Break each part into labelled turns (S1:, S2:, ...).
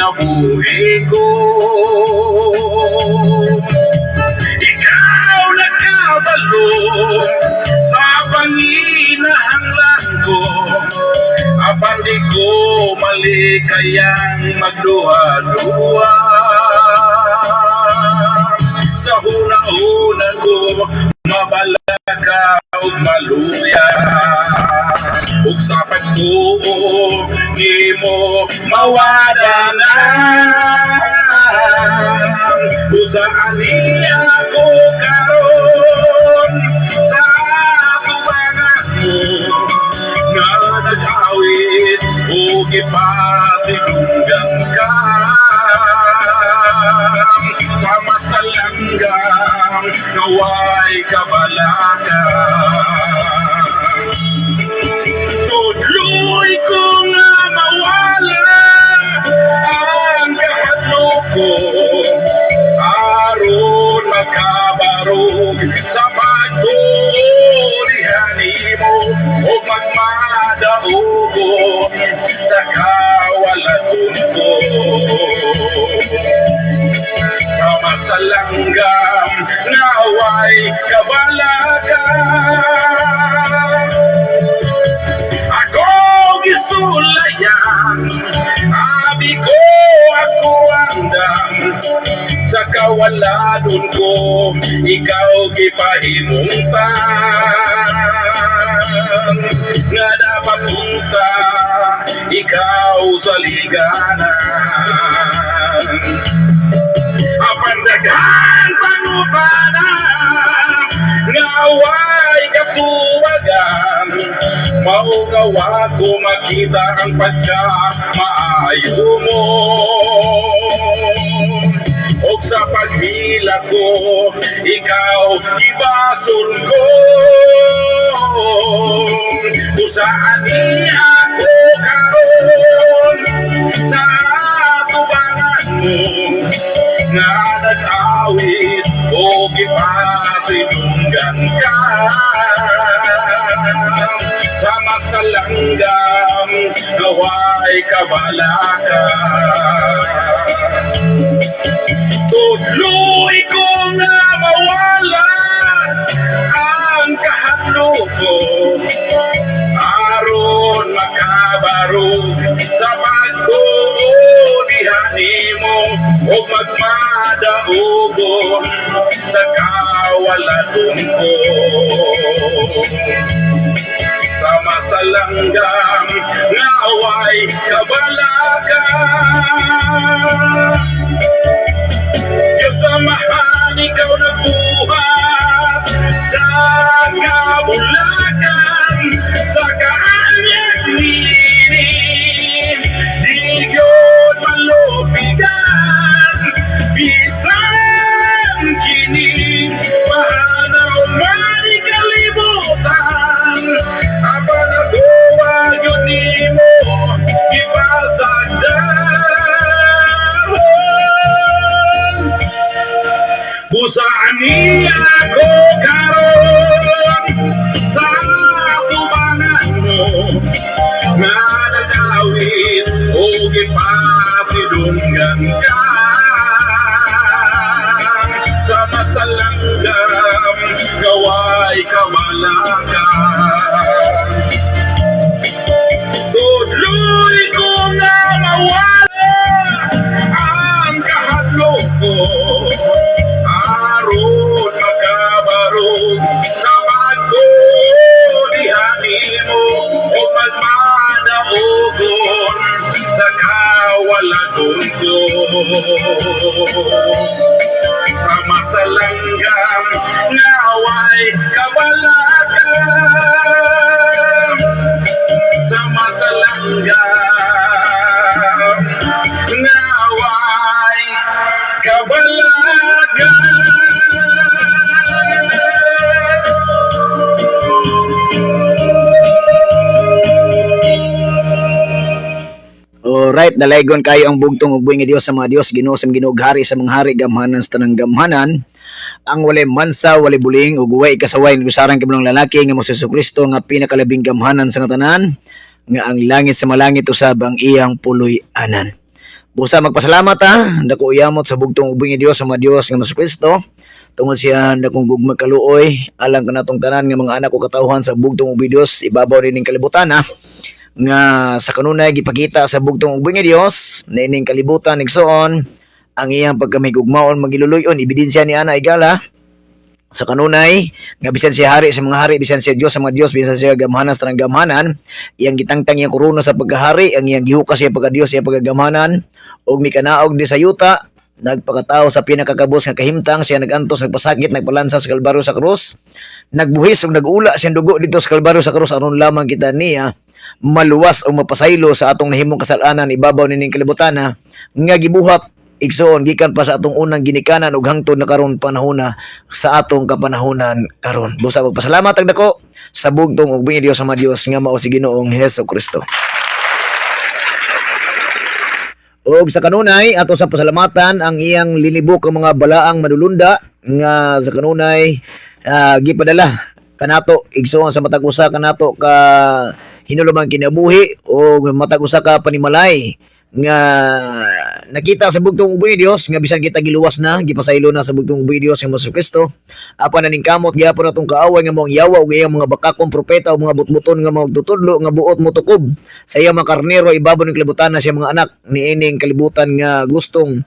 S1: kinabuhi ko. Ikaw nakabalo sa panginahanglan ko, abang di ko malikayang magluha-luha. Sa hunang-hunan ko mabalaka ug maluya, ug sapat ko di mo mawadanan. Usaan niya ko karon sa tuwangan mo nga nag-awit o ipasilunggan ka sa masalanggang naway kabalaka. Tuloy ko nga mawala ang kahadlo ko, aron makabarog sa pagtulihan mo o magmadaogon sa kawalan ko. Sa masalanggam naway kabalaka, ako gisulayan, abi ko ako andam, sa kawaladon ko ikaw gipahimungtan, nga dapat punta ikaw sa liganan. Apandagan panubanan ngaway kapuwagan, maugawa ko makita ang pagkamaayo mo. Og sa paghila ko ikaw gibasol ko, usaan niya ako karon sa tubangan mo nga nag-awit o gipasilunggan ka sa masalanggam naway kabalaka. Tuloy ko nga mawala ang kahadlo ko, aron makabarog sa pagtulihan mo o magmadaogon sa kawaladon ko. Sa masalanggam naway kabalaka, Diyos amahan ikaw nagbuhat sa kabulakan, sa kaanyag ninin di yun malupigan. Bisan kini mahanaw man ikalimutan, apa natuwa yun di mo ipasagdan. Usaan niya ko karon sa tubangan mo nga nag-awit o gipasilunggan ka sa masalanggam gaway kamalaka. Tuloy ko nga mawala ang kahadlo ko, aron makabarog sa pagtulihan mo o magmadaogon sa kawaladon ko. Sa masalanggam naway kabalaka, sa masalanggam naway kabalaka.
S2: Alright, nalaygon kayo ang bugtong ug buhi nga Dios sa mga Dios, Ginoo sa Ginoo hari sa mga hari, gamhanan sa tanang gamhanan. Ang walay mansa, walay buling ug way kasaway nga gusarang kibulang lalaki nga mo si Kristo nga pinakalabing gamhanan sa tanan, nga ang langit sa malangit usab ang iyang puloy-anan. Busa magpasalamat ha, dako iyamot sa bugtong ubing nga Dios sa mga Dios nga Hesus Kristo. Tungod siya dakong gugma kaluoy alang kanatong tanan nga mga anak ko katawhan sa bugtong ubing Dios ibabaw rin ning kalibutan ha. Nga sa kanunay gipakita sa bugtong ubing nga Dios na ining kalibutan igsoon ang iyang pagkamigugmaon magiluluyon ebidensya ni ana igala sa kanunay nga bisan siya hari sa mga hari bisan siya Dios sa mga Dios bisan siya gamhanan sa gamhanan iyang gitangtang iyang korona sa pagkahari ang iyang gihukas siya pagka Dios siya paggamhanan og mikanaog di sa yuta nagpakatao sa pinakakabos nga kahimtang siya nagantos nagpasakit nagpalansa sa kalbaryo sa krus nagbuhis ug nagula siyang dugo dito sa kalbaryo sa krus aron lamang kita niya maluwas o mapasaylo sa atong nahimong kasalanan ibabaw nining kalibutan nga gibuhat igsoon gikan pa sa atong unang ginikanan ug hangtod na karon panahona sa atong kapanahonan karon. Busa magpasalamat ang dako sa bugtong ug bingi Dios sa mga Dios nga mao si Ginoong Hesus Kristo. Og sa kanunay ato sa pasalamatan ang iyang linibok ang mga balaang madulunda nga sa kanunay gipadala kanato igsoon sa matag usa kanato ka hinulumang kinabuhi o matag usa ka panimalay nga nakita sa bugtong ubay Dios nga bisan kita giluwas na gipasaylo na sa bugtong ubay Dios nga Hesus Kristo apan naning kamot gyapon atong kaaway nga moang yawa ug iyang mga bakakong propeta o mga butbuton nga magtutudlo nga buot mo tukob sa iyang mga karnero ibabaw ng kalibutan na siya mga anak niining kalibutan nga gustong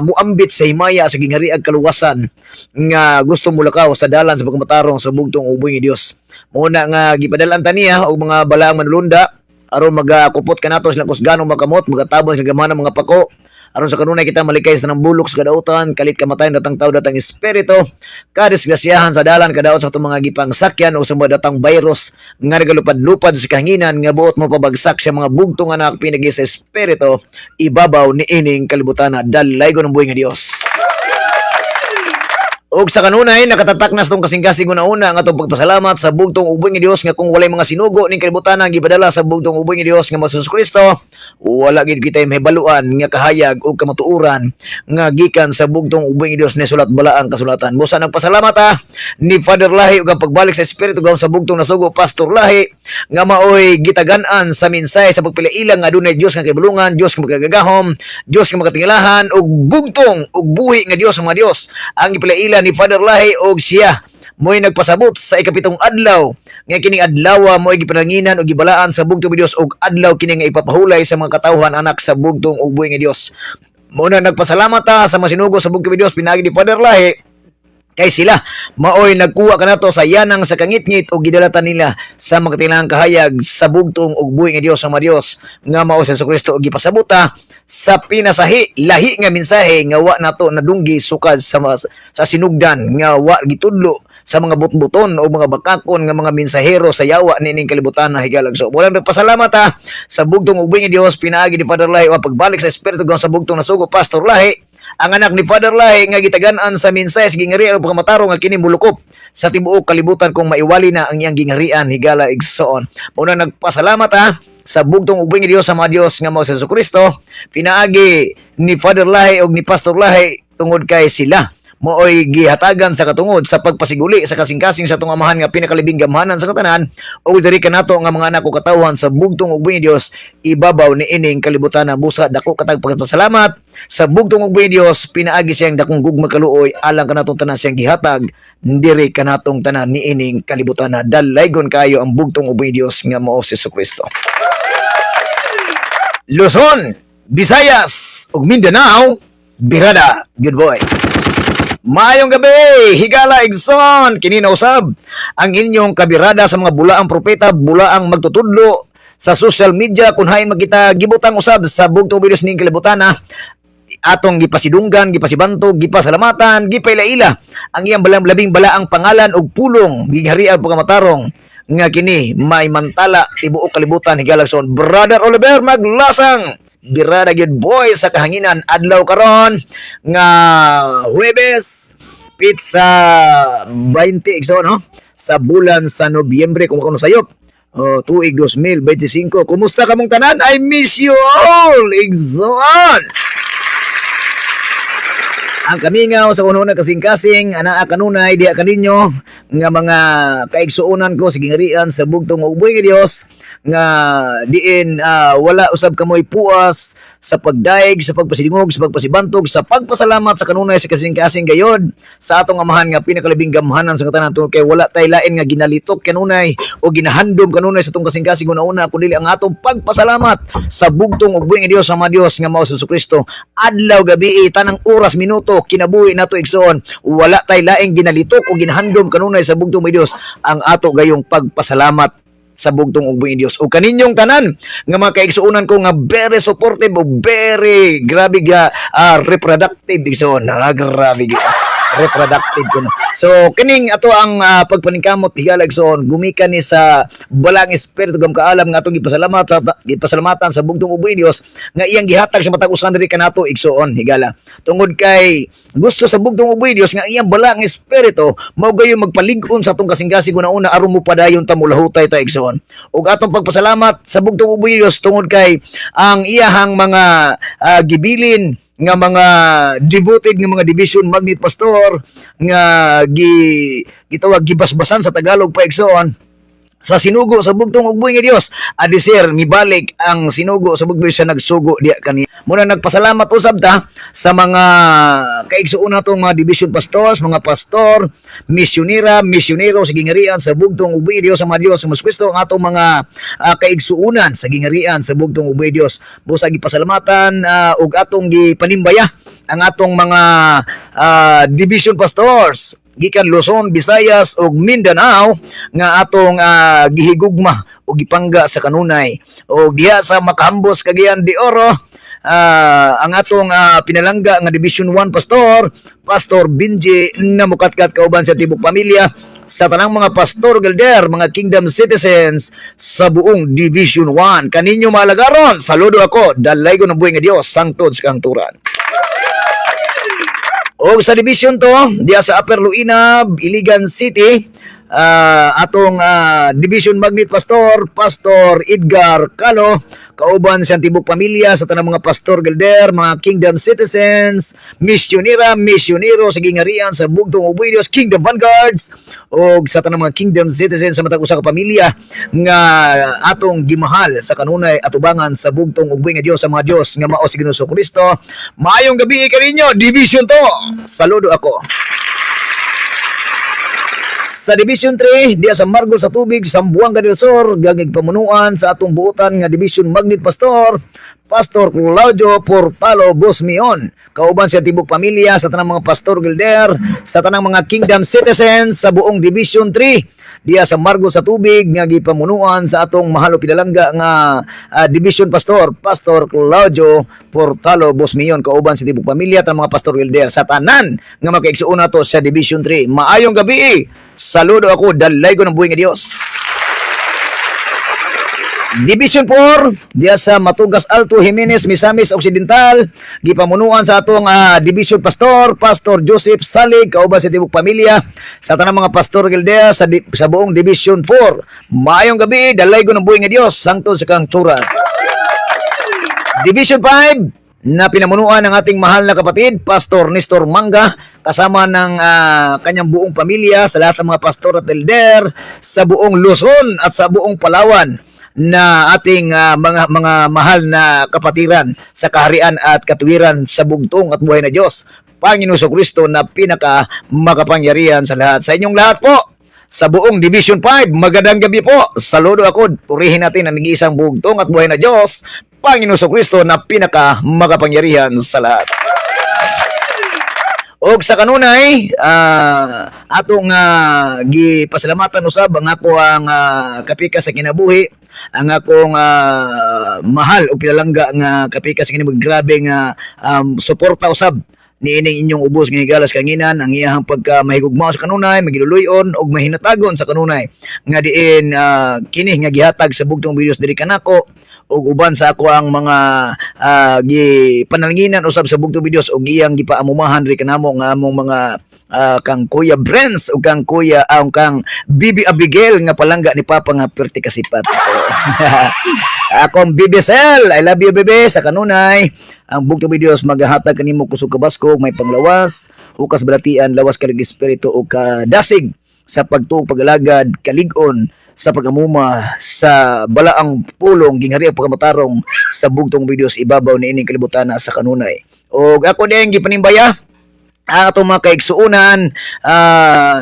S2: muambit sa himaya sa ginghariag kaluwasan nga gustong mulakaw sa dalan sa pagmatarong sa bugtong ubay nga Dios muna nga gipadala taniya og mga balaang manulunda aron magakupot kanato sila kusganong makamot magatabon sila gamana mga pako aron sa kanunay kita malikay sa nang bulok sa kadautan kalit kamatayon datang tao datang espiritu kadisgrasyahan sa dalan kadaot sa atong mga gipang sakyan o sa mga datang virus nga nagalupad-lupad sa kahanginan nga buot mo pabagsak sa mga bugtong anak pinagi sa espiritu ibabaw ni ining kalibutan dalay ng buhay nga Dios. Og sa kanunay nakatatak na sa tong kasing-kasing una-una nga atong pagpasalamat sa bugtong ubay nga Dios nga kung walay mga sinugo ning kalibutan ang gipadala sa bugtong ubay nga Dios nga Hesus Kristo wala gid kita mahibaluan nga kahayag o kamatuoran nga gikan sa bugtong ubay nga Dios ni sulat balaang kasulatan. Busa nagpasalamat ni Father Lahi ug ang pagbalik sa espiritu gawon sa bugtong nasugo Pastor Lahi nga maoy gitagan-an sa mensahe sa pagpilailang nga adunay Dios nga kibulungan, Dios nga magagahom, Dios nga magatingilahan ug bugtong ug buhi nga Dios sa mga Dios ang gipilailan ni Father Lahi og siya mo'y nagpasabot sa ikapitong adlaw nga kining adlaw mo'y gipananginan og gibalaan sa bugtong Dios og adlaw kini nga ipapahulay sa mga katawhan anak sa bugtong ug buhi nga Dios. Muna nagpasalamat sa masinugo sa bugtong Dios pinagi ni Father Lahi kay sila maoy nagkuha kanato sa yanang sa kangit-ngit o gidalatan nila sa magkatilang kahayag sa bugtong ug buhi nga Dios sa mga Dios nga mao si Hesus Kristo og gipasabuta sa pinasahi lahi nga mensahe nga wa nato nadunggi sukad sa sinugdan nga wa gitudlo sa mga butbuton o mga bakakon nga mga mensahero sa yawa nining kalibutan na higalag. So wala nagpasalamat sa bugtong ug buhi nga Dios pinaagi ni Father Lahi o pagbalik sa espiritu gawon sa bugtong nasugo Pastor Lahi ang anak ni Father Lahi nga gitagan-an sa mensahe sa gingharian o pagmatarong nga kini mulukop sa tibuok kalibutan kung maiwali na ang iyang gingharian higala igsoon. Muna nagpasalamat sa bugtong ug buhi nga Dios sa mga Dios nga mao si Hesus Kristo pinaagi ni Father Lahi og ni Pastor Lahi tungod kay sila mooy gihatagan sa katungod sa pagpasiguli sa kasing-kasing sa atong amahan nga pinakalibing gamhanan sa katanan o diri kanato nga mga anak ko katawhan sa bugtong ug buhi nga Dios ibabaw ni ining kalibutan na busa dako katag pagpasalamat sa bugtong ug buhi nga Dios pinaagi siyang dakong gugma kaluoy alang kanatong tanan siyang gihatag diri kanatong tanan ni ining kalibutan na dalaygon kayo ang bugtong ug buhi nga Dios nga mao si Hesus Kristo. Luzon, Visayas ug Mindanao birada good boy. Maayong gabi, higala igsoon, kinina usab ang inyong kabirada sa mga bulaang propeta, bulaang magtutudlo sa social media kung hay magkita gibutang usab sa bugtong videos ning kalibutan atong gipasidunggan, gipasibantog, gipasalamatan, gipailaila ang iyang labing balaang pangalan ug pulong gingharian pagamatarong nga kini may mantala tibuok kalibutan higala igsoon. Brother Oliver Maglasang birada gyud boy sa kahanginan adlaw karon nga Huwebes pizza 20 igsoon sa bulan sa Nobyembre kung kuno sayop tuig 2025. Kumusta kamong tanan? I miss you all igsoon. Ang kamingaw sa ununa kasing-kasing anaa kanunay diha kaninyo nga mga kaigsuonan ko sa gingharian sa bugtong ug buhi nga Dios nga diin wala usab kamoy puas sa pagdaig, sa pagpasidingog, sa pagpasibantog, sa pagpasalamat sa kanunay sa kasing-kasing gayod sa atong amahan nga pinakalabing gamhanan sa katanan tungod kay wala tay lain nga ginalitok kanunay o ginahandom kanunay sa atong kasing-kasing una-una kundi ang atong pagpasalamat sa bugtong ug buhing Dios sa Dios nga mao si Kristo adlaw gabi tanang oras minuto kinabuhi nato igsoon wala tay laing ginalitok o ginahandom kanunay sa bugtong may Dios ang ato gayong pagpasalamat sa bugtong ug buhing Dios. O kaninyong tanan nga mga kaigsuonan ko nga very supportive o very grabe ga reproductive igsoon. Grabe ga reproductive kuno. So kining ato ang pagpaningkamot higalag son gumikan ni sa balang espiritu gam kaalam nga atong gipasalamatan sa bugtong ug buhing Dios nga iyang gihatag sa matag usan diri kanato igsoon higala. Tungod kay gusto sa bugtong ug buhing Dios nga iyang balang espiritu mao gayon magpalig-on sa atong kasing-kasing una aron mo padayon ta mulahutay ta igsoon. Ug atong pagpasalamat sa bugtong ug buhing Dios tungod kay ang iyahang mga gibilin nga mga devoted nga mga division magnet pastor nga gitawag gibasbasan sa Tagalog pa igsoon sa sinugo sa bugtong ug buhing Dios adisir mibalik ang sinugo sa bugtong sa nagsugo diya kani muna nagpasalamat usab ta sa mga kaigsuon natong mga division pastors mga pastor misyonero sa gingarian sa bugtong ug buhing Dios sa Dios sa Kristo ang atong mga kaigsuonan sa gingarian sa bugtong ug buhing Dios busa gipasalamatan ug atong gipanimbaya ang atong mga division pastors gikan Luzon, Visayas ug Mindanao nga atong gihigugma ug gipangga sa kanunay ug diha sa Macambos, Cagayan de Oro ang atong pinalangga nga Division 1 Pastor Benji na mukatkat kauban sa tibok pamilya sa tanang mga pastor gelder, mga kingdom citizens sa buong Division 1. Kaninyo malagaron, saludo ako, dalay ko ng buhay nga Dios, sangtod sa kangturan. O sa division to, diya sa Upper Luina, Iligan City, atong division magnet Pastor Edgar Calo, kauban sa tibok pamilya sa tanang mga pastor gelder, mga kingdom citizens, misyonero sa gingarian sa bugtong ug buhing Dios, kingdom vanguards, o sa tanang mga kingdom citizens sa matag usa ka pamilya nga atong gimahal sa kanunay atubangan sa bugtong ug buhing Dios sa mga Dios nga mao si Ginoong Kristo. Maayong gabi kaninyo, division to. Saludo ako. Sa Division 3, diya sa Margol sa Tubig, Zamboanga del Sur, gagig pamunuan sa atong buotan nga Division Magnet Pastor Claudio Portalo Bosmion. Kauban sa tibok pamilya sa tanang mga pastor gelder, sa tanang mga kingdom citizens sa buong Division 3. Diya sa Margol sa Tubig nga gipamunuan sa atong mahalo pinalangga nga Division Pastor Claudio Portalo Bosmion kauban sa tibok pamilya tanang mga pastor gelder sa tanan nga makaigsuon nato sa Division 3. Maayong gabi. Saludo ako, dalay ko ng buhay nga Dios. Division 4, diya sa Matugas Alto, Jimenez, Misamis Occidental, gipamunuan sa atong Division Pastor Joseph Salig, kauban sa tibok pamilya, sa tanang mga pastor gildea sa buong Division 4. Maayong gabi, dalay ko ng buhay nga Dios, sangtod sa kangturan. Division 5, na pinamunuan ng ating mahal na kapatid, Pastor Nestor Manga, kasama ng kanyang buong pamilya, sa lahat ng mga pastor at elder, sa buong Luzon at sa buong Palawan, na ating mga mahal na kapatiran sa kaharian at katuwiran sa bugtong at buhay na Diyos, Panginoon Kristo na pinaka makapangyarihan sa lahat. Sa inyong lahat po, sa buong Division 5, magandang gabi po. Saludo ako, purihin natin ang nag-iisang bugtong at buhay na Diyos, Panginoon Kristo na pinaka makapangyarihan sa lahat. Og sa kanunay, atong gipasalamatan usab ang ako ang kapika sa kinabuhi, ang akong mahal o pinalangga nga kapika sa kinabuhi, grabe nga suporta usab niining inyong ubos nga higalas kanginan ang iyahang pagkamahigugmao sa kanunay, magiluluyon og mahinatagon sa kanunay nga diin kini nga gihatag sa bugtong videos diri kanako ug uban sa ako ang mga gipanalnginan usab sa bugtong videos ug iyang gipaamumahan ri kanamo nga among mga kang Kuya Brens ug kang Kuya kang Bibi Abigail nga palangga ni Papa nga perti kasipat. So akong Bibi Sel, I love you Bibi sa kanunay. Ang bugtong videos maghahatag kanimo kusog kabasko, may panglawas, ukas balatian, lawas kalig espiritu o kadasig sa pagtuog pagalagad kalig-on sa pagamuma sa balaang pulong gingharian pagkamatarong sa bugtong videos ibabaw ni ining kalibutan sa kanunay. O ako din gipanimbaya atong mga kaigsuunan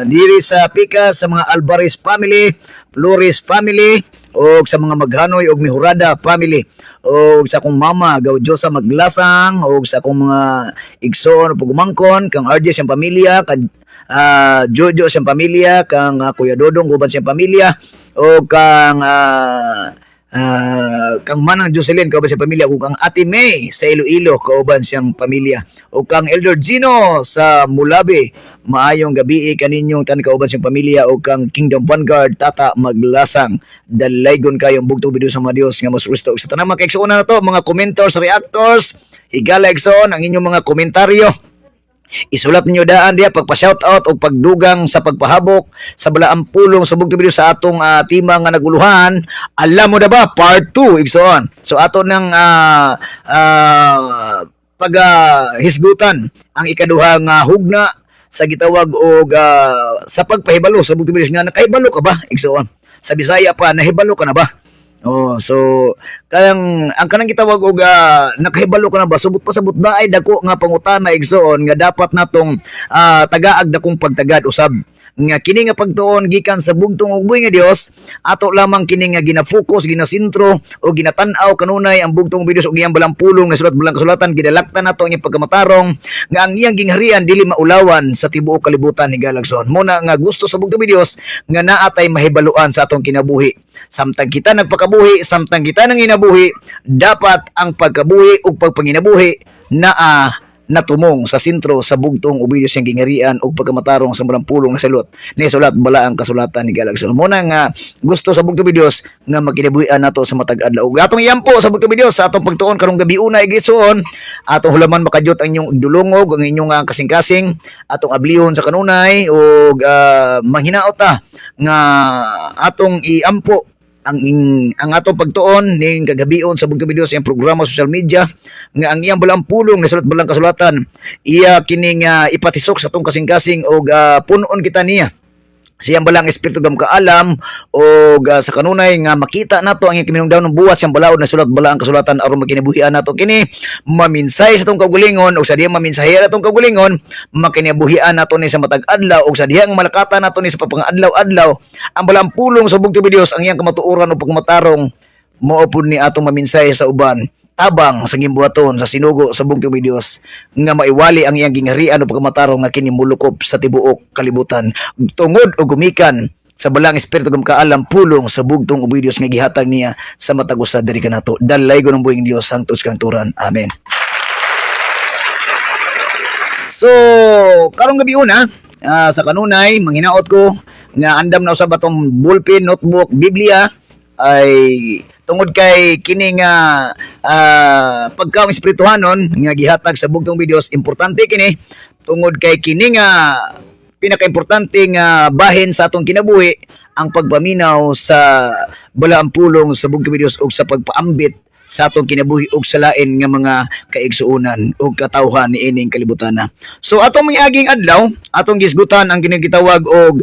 S2: diri sa pika sa mga Alvarez family, Flores family, o sa mga Maghanoy o Mihurada family, o sa akong mama Gaudiosa Maglasang, o sa akong mga igsoon o pagumangkon kang RJ siyang pamilya, kang Jojo siyang pamilya, kang Kuya Dodong guban siyang pamilya, o kang kang Manang Jocelyn kauban siyang pamilya, o kang Ate May sa Iloilo kauban siyang pamilya, o kang Elder Gino sa Mulabe. Maayong gabi kaninyong tan kauban siyang pamilya, o kang Kingdom Vanguard Tata Maglasang. Dalaygon kayong bugtong video sa mga Dios nga mas Kristo. Sa tanang mga kaigsuon na to, mga commentors, reactors, higala igsoon ang inyong mga komentaryo. Isulat ninyo daan diya pagpa-shoutout o pagdugang sa pagpahabok sa balaang pulong sa bugtong video sa atong tima nga naguluhan. Alam mo na ba part 2 igsoon. So ato nang paghisgutan ang ikaduhang hugna sa gitawag og sa pagpahibalo sa bugtong video nga nakahibalo ka ba igsoon. Sa Bisaya pa nahibalo ka na ba? Oh, so ang kanang gitawag og nakahibalo ka na ba subot pasabot na ay dako nga pangutana igsoon nga dapat natong tagaag dakong pagtagad usab nga kini nga pagtuon gikan sa bugtong ug buhi nga Dios ato lamang kini nga gina-focus, ginasintro o ginatan-aw kanunay ang bugtong videos ug iyang balang pulong na sulat balang kasulatan gidalaktan nato ang iyang pagkamatarong nga ang iyang gingharian dili maulawan sa tibuok kalibutan ni Galagson. Muna nga gusto sa bugtong videos nga naatay mahibaluan sa atong kinabuhi. Samtang kita nagpakabuhi, samtang kita nang inabuhi, dapat ang pagkabuhi ug pagpanginabuhi natumong sa sentro sa bugtong ubido siyang gingharian ug pagkamatarong sa balang pulong na salot ni sulat bala ang kasulatan ni Galagson. Muna nga gusto sa bugtong videos nga magkinabuhian nato sa matag adlaw. Ug atong iyampo sa bugtong videos sa atong pagtuon karong gabi una igisuon atong hulaman makadyot ang inyong igdulungog ang inyong kasing-kasing atong ablihon sa kanunay ug manghinaot ta nga atong iampo ang atong pagtuon ning kagabion sa bugtong videos iyang programa social media nga ang iyang balang pulong na sulat balang kasulatan iya kining ipatisok sa atong kasing-kasing og punon kita niya siyang balang espiritu gam kaalam o sa kanunay nga makita nato ang kiminungdaw ng buwas siyang balaod na sulat balang kasulatan aron makinabuhian nato kini maminsay sa atong kaugalingon o sa diha maminsahe atong kaugalingon makinabuhian nato ni sa matag adlaw o sa dihang malakatan nato ni sa papangadlaw-adlaw ang balang pulong sa bugtong videos ang iyang kamatuoran o pagmatarong mao pud ni atong maminsay sa uban tabang sa gimbuhaton sa sinugo sa bugtong videos nga maiwali ang iyang gingharian o pagmatarong nga kini mulukop sa tibuok kalibutan tungod o gumikan sa balang espiritu gam kaalam pulong sa bugtong videos nga gihatag niya sa matag usa diri kanato. Dalaygon ng buhing Dios santos kang turan. Amen. So karong gabi una sa kanunay manghinaot ko nga andam na usab atong ballpen, notebook, Biblia ay tungod kay kini nga pagkaong espirituhanon nga gihatag sa bugtong videos importante kini tungod kay kini nga pinakaimportante nga bahin sa atong kinabuhi ang pagpaminaw sa balaang pulong sa bugtong videos ug sa pagpaambit sa atong kinabuhi ug sa lain nga mga kaigsuonan ug katawhan ni ining kalibutana. So atong miaging adlaw atong gisgutan ang ginagitawag og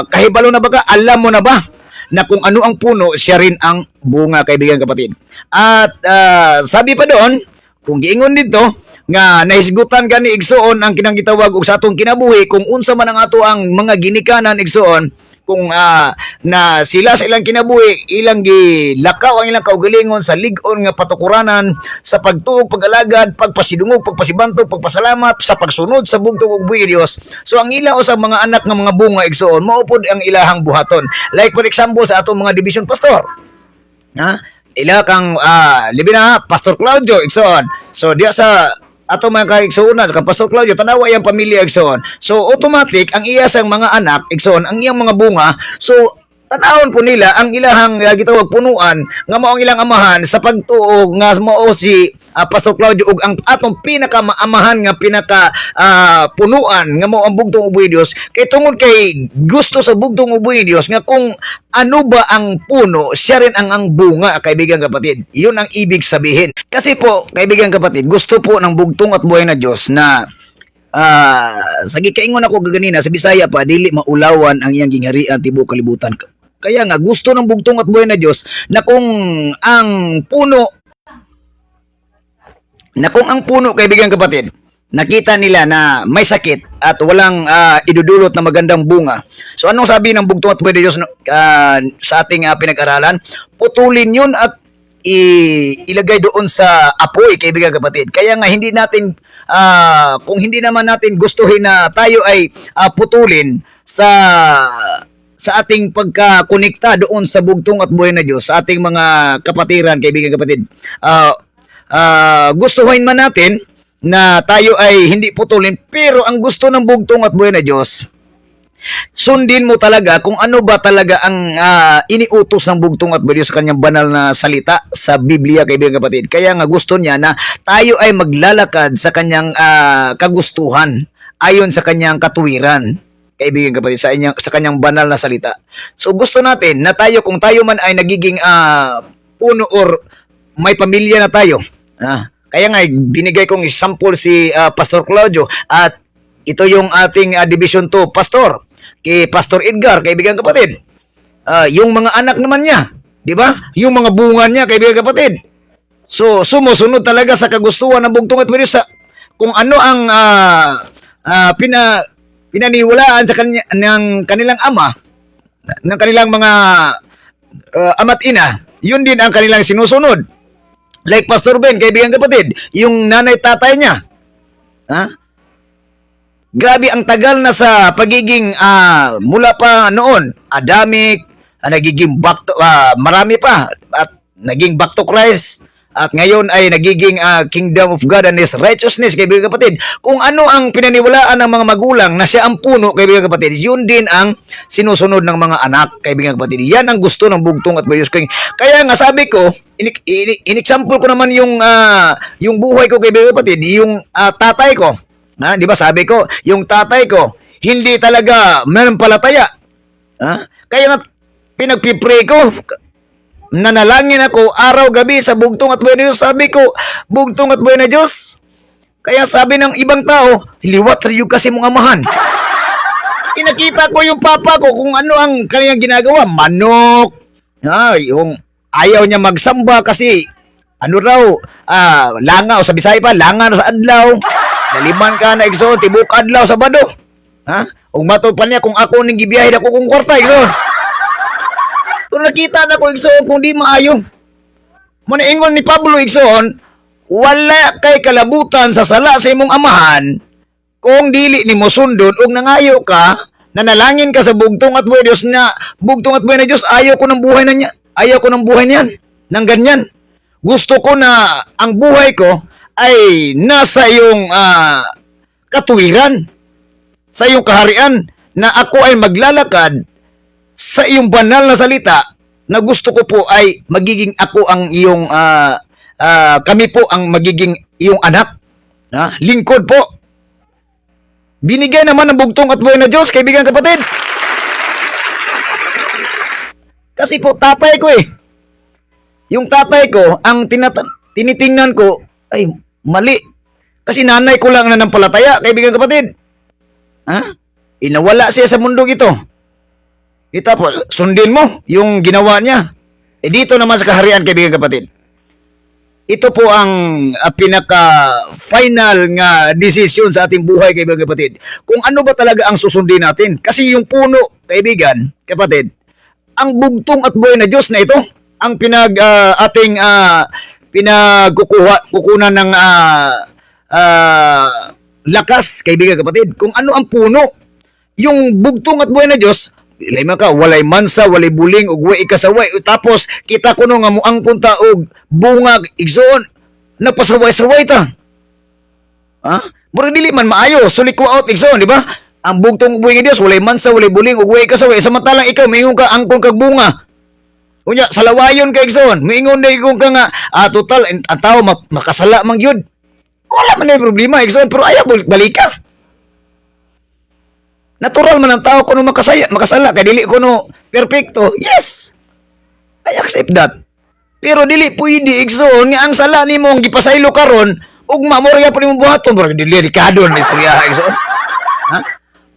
S2: kahibalo na ba ka, alam mo na ba na kung ano ang puno, siya rin ang bunga, kaibigan kapatid. At sabi pa doon, kung giingon dito, nga nahisgutan ka ni igsoon ang kinanggitawag og sa atong kinabuhi, kung unsa man ang ato ang mga ginikanan igsoon, kung na sila sa ilang kinabuhi, ilang gilakaw ang ilang kaugalingon sa ligon nga patukuranan, sa pagtuog, pag-alagad, pagpasidungog, pagpasibantog, pagpasalamat, sa pagsunod sa bugtong ug buhi Dios. So ang ila usab mga anak nga mga bunga igsoon, maupod ang ilahang buhaton. Like for example sa atong mga division pastor. Ila kang libi na Pastor Claudio igsoon. So diya sa ato mga kaigsuonan sa Pastor Claudio tanawa iyang pamilya igsoon. So automatic ang iya sang mga anak igsoon ang iyang mga bunga. So tanawon po nila ang ilahang gitawag punuan nga mao ang ilang amahan sa pagtuo nga mao si Pastor Claudio ug ang atong pinakamaamahan nga pinaka punuan nga mao ang bugtong ubuhi Dios kay tungod kay gusto sa bugtong ubuhi Dios nga kung ano ba ang puno siya rin ang bunga, kaibigan kapatid. Iyon ang ibig sabihin. Kasi po kaibigan kapatid, gusto po ng bugtong at buhay na Dios na sa gikaingon ako gaganina sa Bisaya pa dili maulawan ang iyang gingharian tibuok kalibutan Kaya nga gusto ng bugtong at buhay na Diyos na kung ang puno kaibigan kapatid, nakita nila na may sakit at walang idudulot na magandang bunga. So anong sabi ng bugtong at buhay na Diyos sa ating pinag-aralan? Putulin yun at ilagay doon sa apoy, kaibigan kapatid. Kaya nga hindi natin kung hindi naman natin gustuhin na tayo ay putulin sa ating pagkakonekta doon sa bugtong at buhay na Diyos, sa ating mga kapatiran, kaibigan kapatid. Gustuhin man natin na tayo ay hindi putulin, pero ang gusto ng bugtong at buhay na Diyos, sundin mo talaga kung ano ba talaga ang iniutos ng bugtong at buhay na Diyos sa kanyang banal na salita sa Biblia, kaibigan kapatid. Kaya nga gusto niya na tayo ay maglalakad sa kanyang kagustuhan ayon sa kanyang katuwiran, kaibigan kapatid, sa kanyang banal na salita. So gusto natin na tayo, kung tayo man ay nagiging puno or may pamilya na tayo, kaya nga binigay kong example si Pastor Claudio, at ito yung ating Division 2 Pastor, kay Pastor Edgar, kaibigan kapatid. Yung mga anak naman niya, di ba? Yung mga bunga niya, kaibigan kapatid. So sumusunod talaga sa kagustuhan ng bugtong at buhay sa kung ano ang pinaniwalaan sa kanilang ama, ng kanilang mga ama't ina, yun din ang kanilang sinusunod. Like Pastor Ben, kaibigan kapatid, yung nanay tatay niya, grabe ang tagal na sa pagiging mula pa noon, Adamic, nagiging marami pa, at naging back to Christ, at ngayon ay nagiging kingdom of God and His righteousness, kaibigan kapatid. Kung ano ang pinaniwalaan ng mga magulang na siya ang puno, kaibigan kapatid, yun din ang sinusunod ng mga anak, kaibigan kapatid. Yan ang gusto ng bugtong at buhay. Kaya nga sabi ko, in-example ko naman yung buhay ko, kaibigan kapatid, yung tatay ko. Di ba sabi ko, yung tatay ko, hindi talaga manampalataya. Kaya nga, pinagpipray ko, nanalangin ako araw-gabi sa bugtong at buhay na Diyos. Sabi ko, bugtong at buhay na Diyos. Kaya sabi ng ibang tao, liwat rin kasi mong amahan. Inakita ko yung papa ko kung ano ang kanyang ginagawa. Manok. Yung ayaw niya magsamba kasi langaw, sa Bisaya pa, langaw sa adlaw. Naliman ka na, Igsoon, tibuk adlaw sa bado. Ug matod pa niya kung ako ning gibiyahe ako kung kwarta, Igsoon. Kung nakita na ko, Igsoon, kung di maayo. Muna ingon ni Pablo, Igsoon, wala kay kalabutan sa sala sa imong amahan kung dili ni mo sundon ug nangayo ka, nanalangin ka sa bugtong at buhay Diyos na bugtong at buhay na Diyos, ayaw ko ng buhay na niya. Ayaw ko ng buhay niyan, ng ganyan. Gusto ko na ang buhay ko ay nasa iyong katuwiran, sa iyong kaharian, na ako ay maglalakad sa iyong banal na salita, na gusto ko po ay magiging ako ang iyong kami po ang magiging iyong anak, lingkod po. Binigay naman ng bugtong at buhay na Diyos, kaibigan kapatid. Kasi po tatay ko yung tatay ko, ang tinitingnan ko ay mali. Kasi nanay ko lang nanampalataya, kaibigan kapatid. Inawala siya sa mundong ito. Kita po, sundin mo yung ginawa niya. Dito naman sa kaharian, kaibigan kapatid. Ito po ang pinaka-final nga desisyon sa ating buhay, kaibigan kapatid. Kung ano ba talaga ang susundin natin. Kasi yung puno, kaibigan kapatid, ang bugtong at buhay na Diyos na ito, ang ating kukunan ng lakas, kaibigan kapatid. Kung ano ang puno, yung bugtong at buhay na Diyos, walay mansa, walay buling, ug way ikasaway. Tapos, kita ko nga muang punta og bungag, Igsoon, napasaway-saway ta. Murag dili man maayo, sulik ko out, Igsoon, di ba? Ang bugtong buhay ng Diyos, walay mansa, walay buling, ug way ikasaway. Samantalang ikaw, mayingon ka, angkon kag bunga. Unya, salawayon ka, Igsoon. Mayingon na ikong ka nga, total, ang tao, makasala mang yun. Wala man na problema, Igsoon, pero ayaw balik ka. Natural man ang tao kuno makasala kay dili kuno perfecto. Yes. I accept that. Pero dili pwede, Igsoon, nga ang sala nimo ang gipasaylo karon ug mamorya pa nimo buhaton, murag delikado ni istorya, Igsoon.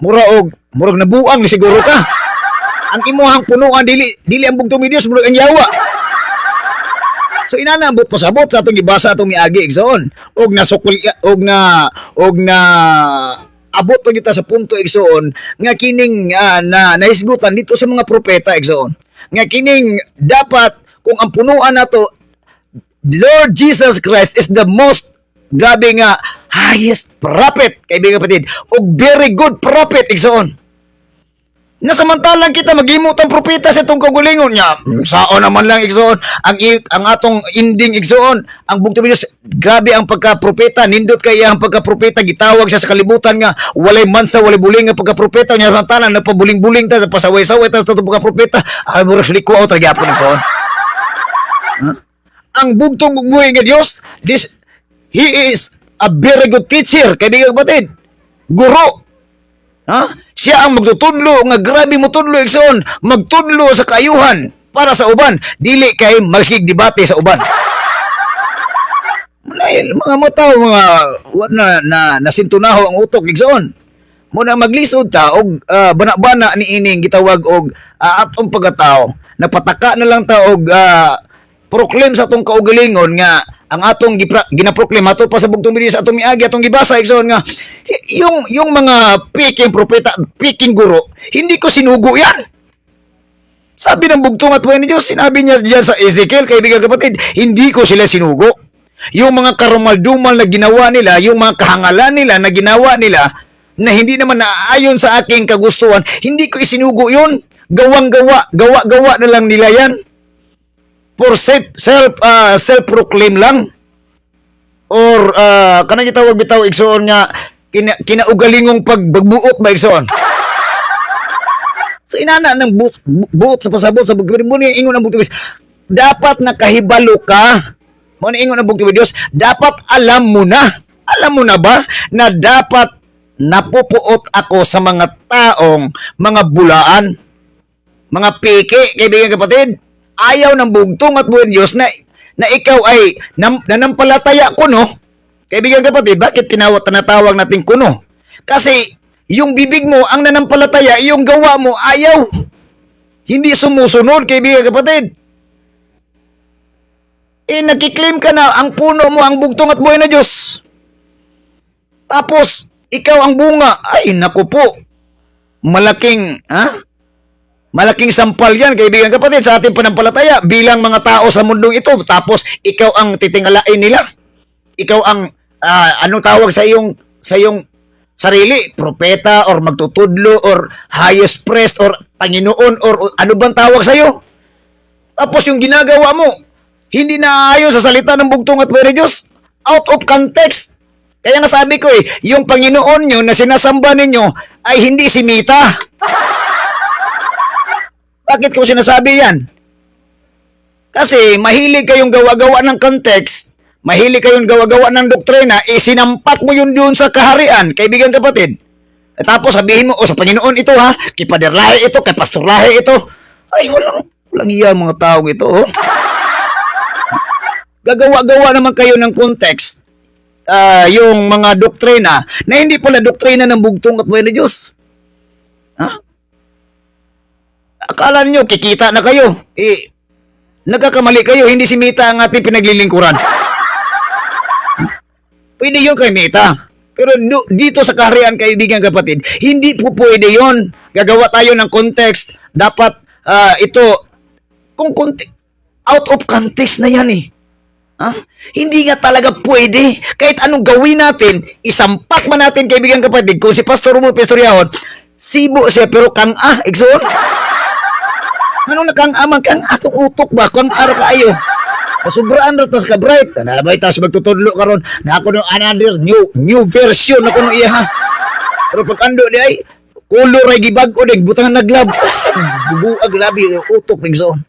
S2: Murag nabuang ni siguro ka. ang imuhang punuan dili ang bugtong ni Dios murag ang yawa. So inanambot pasabot sa atong gibasa atong miagi igsoon. Og nasukul og na abot pa kita sa punto igsoon nga kining na nahisgutan dito sa mga propeta igsoon. Nga kining dapat kung ang punuan nato Lord Jesus Christ is the most grabe nga highest prophet kaibigan kapatid og very good prophet igsoon. Nasamantalang kita maghimot ang propeta sa itong kagulingon niya. Saon naman lang igsoon. Ang atong ending igsoon. Ang bugtong Diyos, grabe ang pagka-propeta. Nindot kaya ang pagka-propeta. Gitawag siya sa kalibutan nga. Walay mansa, walay buling ang pagka-propeta. Niya samantalang napabuling-buling ta. Pasaway-saway ta sa itong pagka-propeta. Ay, murag suliko ako tagapon igsoon. Ang bugtong buhay nga Diyos, He is a very good teacher. Kaibigan kapatid. Guro. Siya ang magtutudlo nga grabe mo tudlo igsoon, magtudlo sa kaayuhan para sa uban, dili kay magsigdebate sa uban. Mga mataw mga na nasintunaho ang utok igsoon. Muna maglisod ta og bana-bana ni ining gitawag og atong pagkatao. Napataka na lang ta og proclaim sa atong kaugalingon nga ang atong ginaproklem ato pa sa bugtong Diyos atong miagi atong gibasa igsoon nga yung mga piking propeta, piking guro, hindi ko sinugo yan. Sabi ng bugtong at buhay ni Diyos, sinabi niya diyan sa Ezekiel, kaibigan kapatid, hindi ko sila sinugo. Yung mga karumal-dumal na ginawa nila, yung mga kahangalan nila na ginawa nila na hindi naman naaayon sa aking kagustuhan, hindi ko isinugo yun. Gawang-gawa, gawa-gawa na lang nila yan. For self-proclaim lang. Or kanang gitawag bitaw igsoon nga kinaugalingong pagbuot ba igsoon. So inana ng buot sa pasabot sa bugtong Diyos, ingon ang bugtong Diyos. Dapat nakahibalo ka. Mo ni ingon ang bugtong Diyos, dapat alam mo na. Alam mo na ba na dapat napupuot ako sa mga taong mga bulaan, mga peke, kaibigan kapatid. Ayaw ng bugtong at buhay Diyos na ikaw ay nanampalataya kuno. Kaibigan kapatid, bakit tinatawag natin kuno? Kasi yung bibig mo ang nanampalataya, yung gawa mo ayaw. Hindi sumusunod, kaibigan kapatid. Nakiklaim ka na ang puno mo ang bugtong at buhay na Diyos. Tapos ikaw ang bunga. Ay naku po. Malaking sampal yan, kaibigan kapatid, sa ating panampalataya bilang mga tao sa mundong ito. Tapos, ikaw ang titingalain nila. Ikaw ang, anong tawag sa iyong sarili? Propeta, or magtutudlo, or highest priest, or Panginoon, or ano bang tawag sa iyo? Tapos, yung ginagawa mo, hindi naayon sa salita ng bugtong at buhay ng Diyos. Out of context. Kaya nga sabi ko yung Panginoon nyo na sinasamba ninyo ay hindi si Mita. Bakit ko sinasabi yan? Kasi mahilig kayong gawa-gawa ng context, mahilig kayong gawa-gawa ng doktrina, sinampak mo yun doon sa kaharian, kaibigan kapatid. Tapos sabihin mo, sa Panginoon ito kay Pader Lahi ito, kay Pastor Lahi ito. Ay, walang iya mga taong ito. Gagawa-gawa naman kayo ng context, yung mga doktrina, na hindi pala doktrina ng bugtong at buhay na Diyos. Akala niyo kikita na kayo. Nagkakamali kayo, hindi si Mita ang ating pinaglilingkuran. Pwede yun kay Mita. Pero dito sa kaharian, kaibigan kapatid, hindi po pwede yun. Gagawa tayo ng context. Dapat ito, kung out of context na yan Hindi nga talaga pwede. Kahit anong gawin natin, isampak man natin, kaibigan kapatid. Kung si Pastor Romulo Pestoriahon, sibo siya pero kang igsoon. Anong nakang-amang kang atong utok ba? Kung ara kaayo. Masubraan ra tas ka bright. Nalabay tas magtutudlo karon. Na ako no another new version ako no iya Pero pag ando di ay color ay gibag-o ding butangan naglab. Bubuag labi utok ning zone.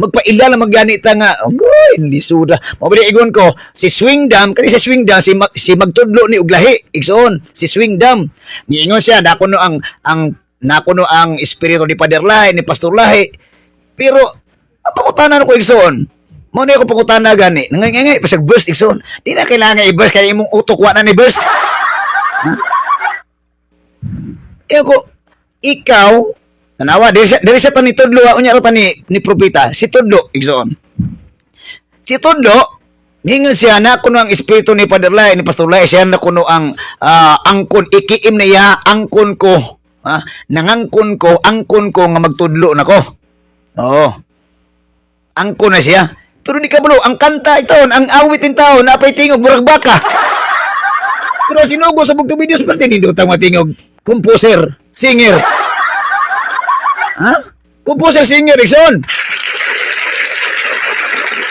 S2: Magpaila na magyani ta nga. Oy, hindi suda. Mabili igon ko si Swingdam, kani si Swingdam si magtudlo ni uglahi igsoon. Si Swingdam. Niingon siya dako no ang espiritu ni Pader Lahi, ni Pastor Lahi. Pero, pangutanan ko igsoon. Muna ako pangutanan gani. Nangangangay, pasag verse igsoon. Di na kailangan i-verse, kaya imong utok wa na ni verse. Ikaw, Tanawa, diri sa tani Tudlo, unya ro tani ni propeta, si Tudlo, igsoon. Si Tudlo, hingan siya na kuno ang espiritu ni Father Lai, ni Pastor Lai, siya na kuno ang angkon, ikiim na iya, angkon ko, nangangkon ko, angkon ko nga magtudlo na ko. Oo. Angkon na siya. Pero di ka balo, ang kanta itaon, ang awit in taon, napay tingog, murag baka. Pero sinugo sa bugtong videos, pati nindutang matingog, composer, singer. Composer, singer, Ikson.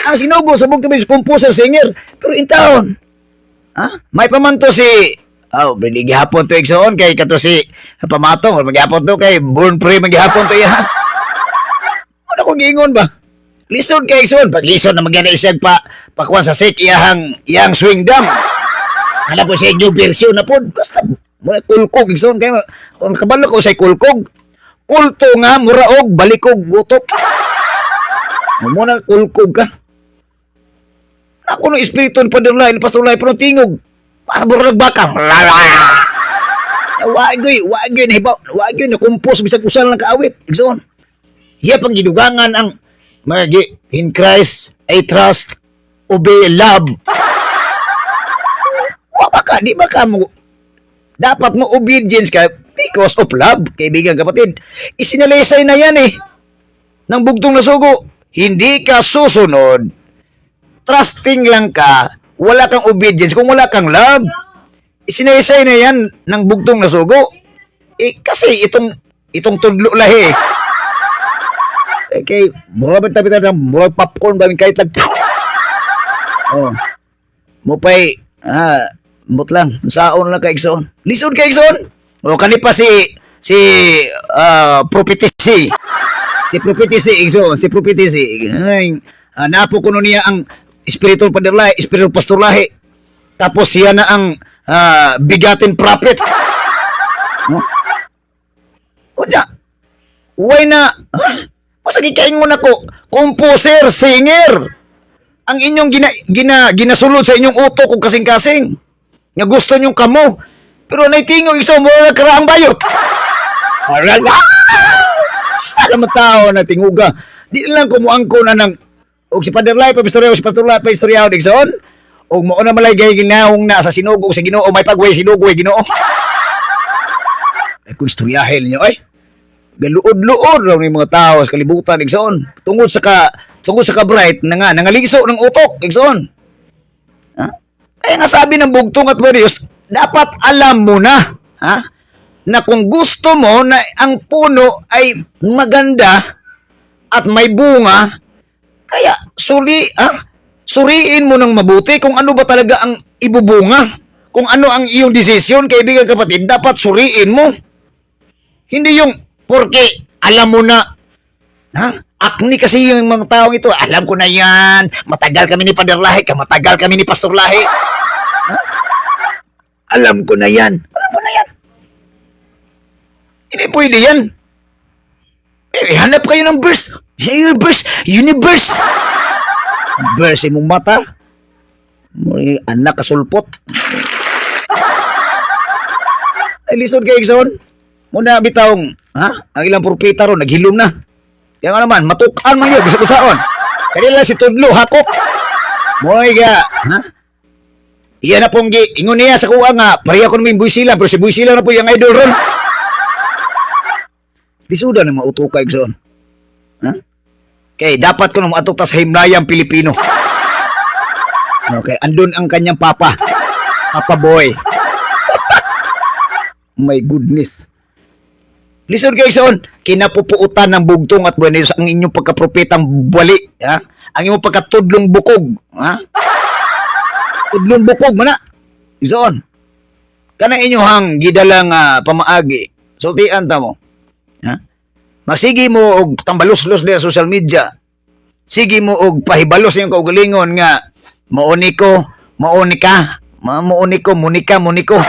S2: Ang sinugo sa bugtong videos, composer, singer. Pero in taon, may pamanto si, hindi gihapon to Ikson, kay kato si Pamatong, magyapon to kay Born Free, magyapon to iya. Ano kung giingon ba? Lisod kay Ikson, pag lisod na magyana isag pakuan sa sik, iyang swing dam. Ano po siya new version na po, basta kulkog Ikson, kaya kung kabalo ko sa kulkog, kulto nga, muraog, balikog, gutok. Muna kulkog ka. Ako ng espiritu ni Padre Lai, ni Pastor Lai, pero tingog, para burag baka. Wagyoy, na kumpos, bisag usan lang kaawit, Ikson. Hiya pang gidugangan ang magi, in Christ, I trust, obey, love. Di ba ka mo, dapat mo obedience ka because of love, kaibigan kapatid. Isinalaysay na yan ng bugtong na sugo. Hindi ka susunod, trusting lang ka, wala kang obedience kung wala kang love. Isinalaysay na yan ng bugtong na sugo. Kasi itong tudlo lahi. Kay, murag popcorn ba kahit lang. Mo pa'y, mut lang, saon lang ka Ikson. Lisod ka Ikson. O kani pa si prophetessy. Si prophetessy Ikson, si prophetessy. Napo kuno niya ang espiritu Padre Lai, espiritu Pastor Lai. Tapos siya na ang bigatin prophet. Unya. Why na? Masagi kaingon ako, composer, singer. Ang inyong ginasulod sa inyong utok kung kasing-kasing. Nga gusto nyong kamo. Pero naitingog isa mo na karaang bayot. Salamat tao na tinguga. Di lang kumuangko na ng og si Padre Lai, Pastor Lai, Pastor Dixon. Og mo na malay gay ginahong na sa sinugo sa Ginoo, may pagway sinugo Ginoo. Ay kung istoryahin niyo galuod-luod raw ni mga tao sa kalibutan Dixon. Tungod sa ka-bright na nangaliso ng utok Dixon. Kaya nga sabi ng bugtong at Diyos, dapat alam mo na, na kung gusto mo na ang puno ay maganda at may bunga, kaya suriin mo ng mabuti kung ano ba talaga ang ibubunga. Kung ano ang iyong desisyon, kaibigan kapatid, dapat suriin mo. Hindi yung, porque alam mo na, akni kasi yung mga taong ito, alam ko na yan, matagal kami ni Padre Lahi, matagal kami ni Pastor Lahi. Alam ko na yan. Hindi pwede yan. Hanap kayo ng verse. Universe. Verse mong mata. Anak kasulpot. Ay, lisod kayo, Ikson. Muna bitawng, ang ilang propeta ron, naghilom na. Kaya nga naman, matukan man yun, gusto-gusaon. Kanila si Tudlo, hakop. Moy ga, iyan na pong ingon niya sa kuha nga, pareha ko namin Buysila, pero si Buysila na po yung idol ron. Lisuda na mautukay, Ikson. Okay, dapat ko na mautok sa himlayang Pilipino. Okay, andun ang kanyang papa. Papa boy. My goodness. Lisod kayo, Ikson, kinapupuutan ng bugtong at buwan ang inyong pagkapropetang buwali. Ang inyong pagkatudlong bukog. Tudlong bukog mana. Ikson. Kanang inyohang gidalang pamaagi. Sultian ta mo. Magsigi mo og tambalos-los sa social media. Sige mo og pahibalos yung kaugalingon nga mauni ko, mauni ka, munika.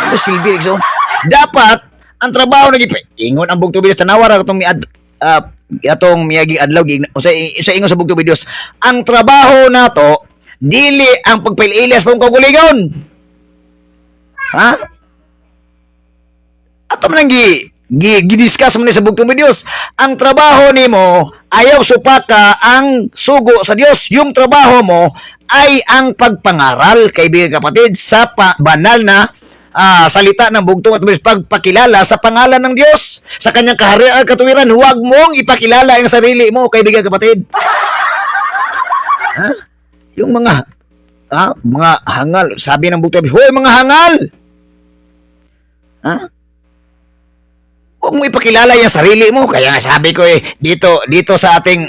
S2: Ano silbi, Ikson? Dapat ang trabaho na ingon ang bugtong videos tanawara atong atong miyaging adlaw sa ingon sa bugtong videos. Ang trabaho nato dili ang pagpaililas tong kaugalingon. Ato man gi gidiscuss mo ni sa bugtong ni Dios. Ang trabaho nimo ayaw supaka ang sugo sa Dios. Yung trabaho mo ay ang pagpangaral, kaibigan kapatid, sa banal na salita ng bugtong at pagpakilala sa pangalan ng Diyos, sa kanyang kaharian at katuwiran. Huwag mong ipakilala ang sarili mo, kaibigan kapatid. Yung mga hangal, sabi ng bugtong, hoy mga hangal! Huwag mo ipakilala yung sarili mo. Kaya nga sabi ko dito sa ating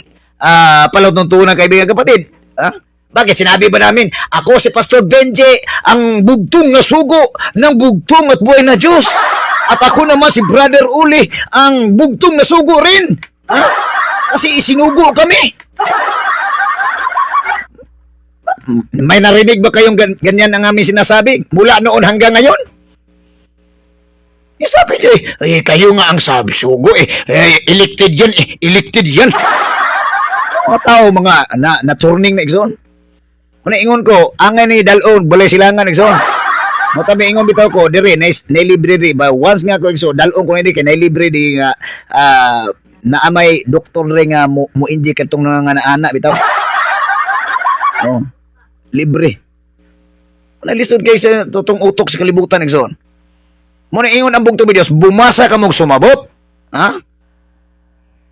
S2: paluntuntunan, kaibigan kapatid. Bakit? Sinabi ba namin, ako si Pastor Benji, ang bugtong na sugo ng bugtong at buhay na Diyos. At ako naman si Brother Uli, ang bugtong na sugo rin. Kasi isinugo kami. May narinig ba kayong ganyan ang aming sinasabi mula noon hanggang ngayon? Sabi niya, kayo nga ang sabi, sugo elected yan. Mga tao, mga na-turning na igsoon. Kung ingon ko, angay ni dalon, balay silangan igsoon. Matabi ingon bitaw ko, dire, na-libre di ba? Once nga ko igsoon, dalon ko na di, kaya na-libre di nga, naamay doktor rin nga mo-injik katong nga na-anak bitaw. Libre. Nalisod kayo sa tutong utok sa kalibutan igsoon. Muna ingon ang bugtong ni Dios, bumasa ka mong sumabot.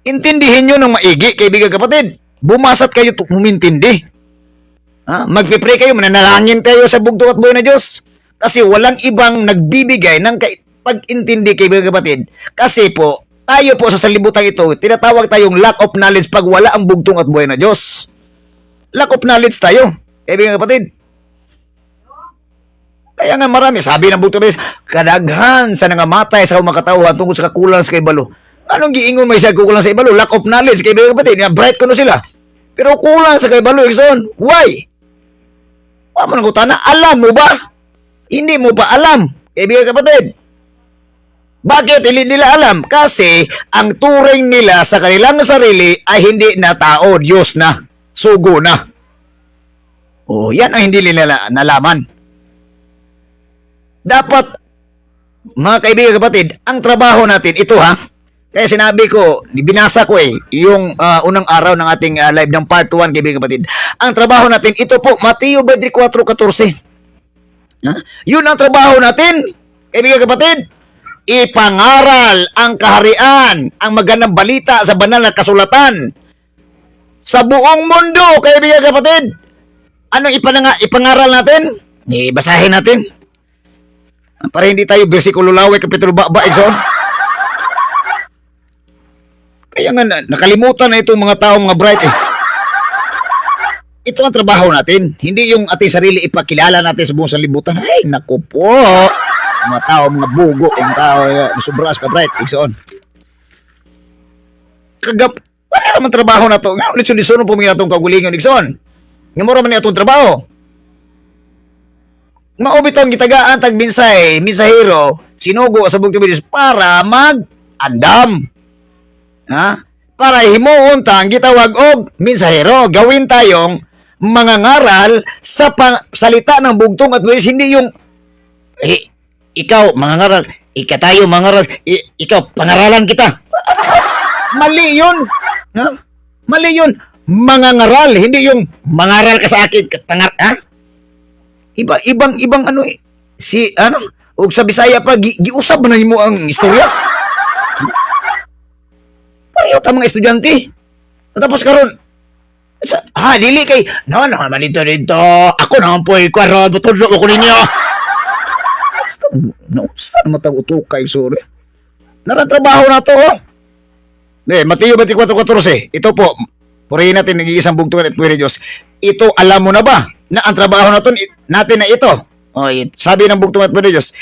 S2: Intindihin nyo ng maigi, kaibigan kapatid. Bumasat kayo humintindi. Magpipray kayo, mananalangin kayo sa bugtong at buhay na Diyos. Kasi walang ibang nagbibigay ng pag-intindi, kaibigan kapatid. Kasi po, tayo po sa salibutan ito, tinatawag tayong lack of knowledge pag wala ang bugtong at buhay na Diyos. Lack of knowledge tayo, kaibigan kapatid. Kaya nga marami, sabi ng bugtong, kadaghan sa nangamatay sa makatauhan tungkol sa kakulang sa kaibalo. Anong giingon may siya kukulang sa ibalo? Lack of knowledge, kaibigan kapatid. Bright ko no sila. Pero kulang sa kaibalo, Ikson. Why? Wala mo nang utana. Alam mo ba? Hindi mo pa alam, kaibigan kapatid. Bakit hindi nila alam? Kasi ang turing nila sa kanilang sarili ay hindi na tao, Diyos na, sugo na. Yan ang hindi nila nalaman. Dapat, mga kaibigan kapatid, ang trabaho natin, ito kaya sinabi ko, binasa ko yung unang araw ng ating live ng part 1, kaibigan kapatid. Ang trabaho natin, ito po, Mateo 24:14. Yun ang trabaho natin, kaibigan kapatid. Ipangaral ang kaharian, ang magandang balita sa banal na kasulatan sa buong mundo, kaibigan kapatid. Anong ipangaral natin? Basahin natin. Para hindi tayo bersikulo laway, kapitulo ba, Exxon? Kaya nga, nakalimutan na itong mga tao, mga bright Ito ang trabaho natin. Hindi yung ating sarili ipakilala natin sa buong sanlibutan. Ay, naku po. Mga tao, mga bugo, yung tao, sobras ka bright, Exxon. Wala naman trabaho na to. Nga, ulit-sulisunod po mga itong kagulingon, Exxon. Nga mura man na itong trabaho. Maubitong gitagaan tag minsahero, sinugo sa bugtong Diyos para mag-andam. Para himuon tang gitawag og minsahero, gawin tayong mangangaral sa salita ng bugtong at Diyos, hindi yung ikaw mangangaral, tayo mangaral, ikaw pangaralan kita. Mali yun. Mali yun. Mangangaral, hindi yung mangaral ka sa akin, Ibang og sa Bisaya pa giusab na nimo ang istorya. Pareho ta mga estudyante. Tapos karon dili kay naman dito. Ako naman po karon butudlo ko ninyo. Saan matag utukay sorry. Naratrabaho na to. Mateo 24:14. Ito po, purihin natin nag-iisang bugtungan at puwede Diyos. Ito alam mo na ba? Na ang trabaho natin na ito. Sabi ng bugtong at Diyos,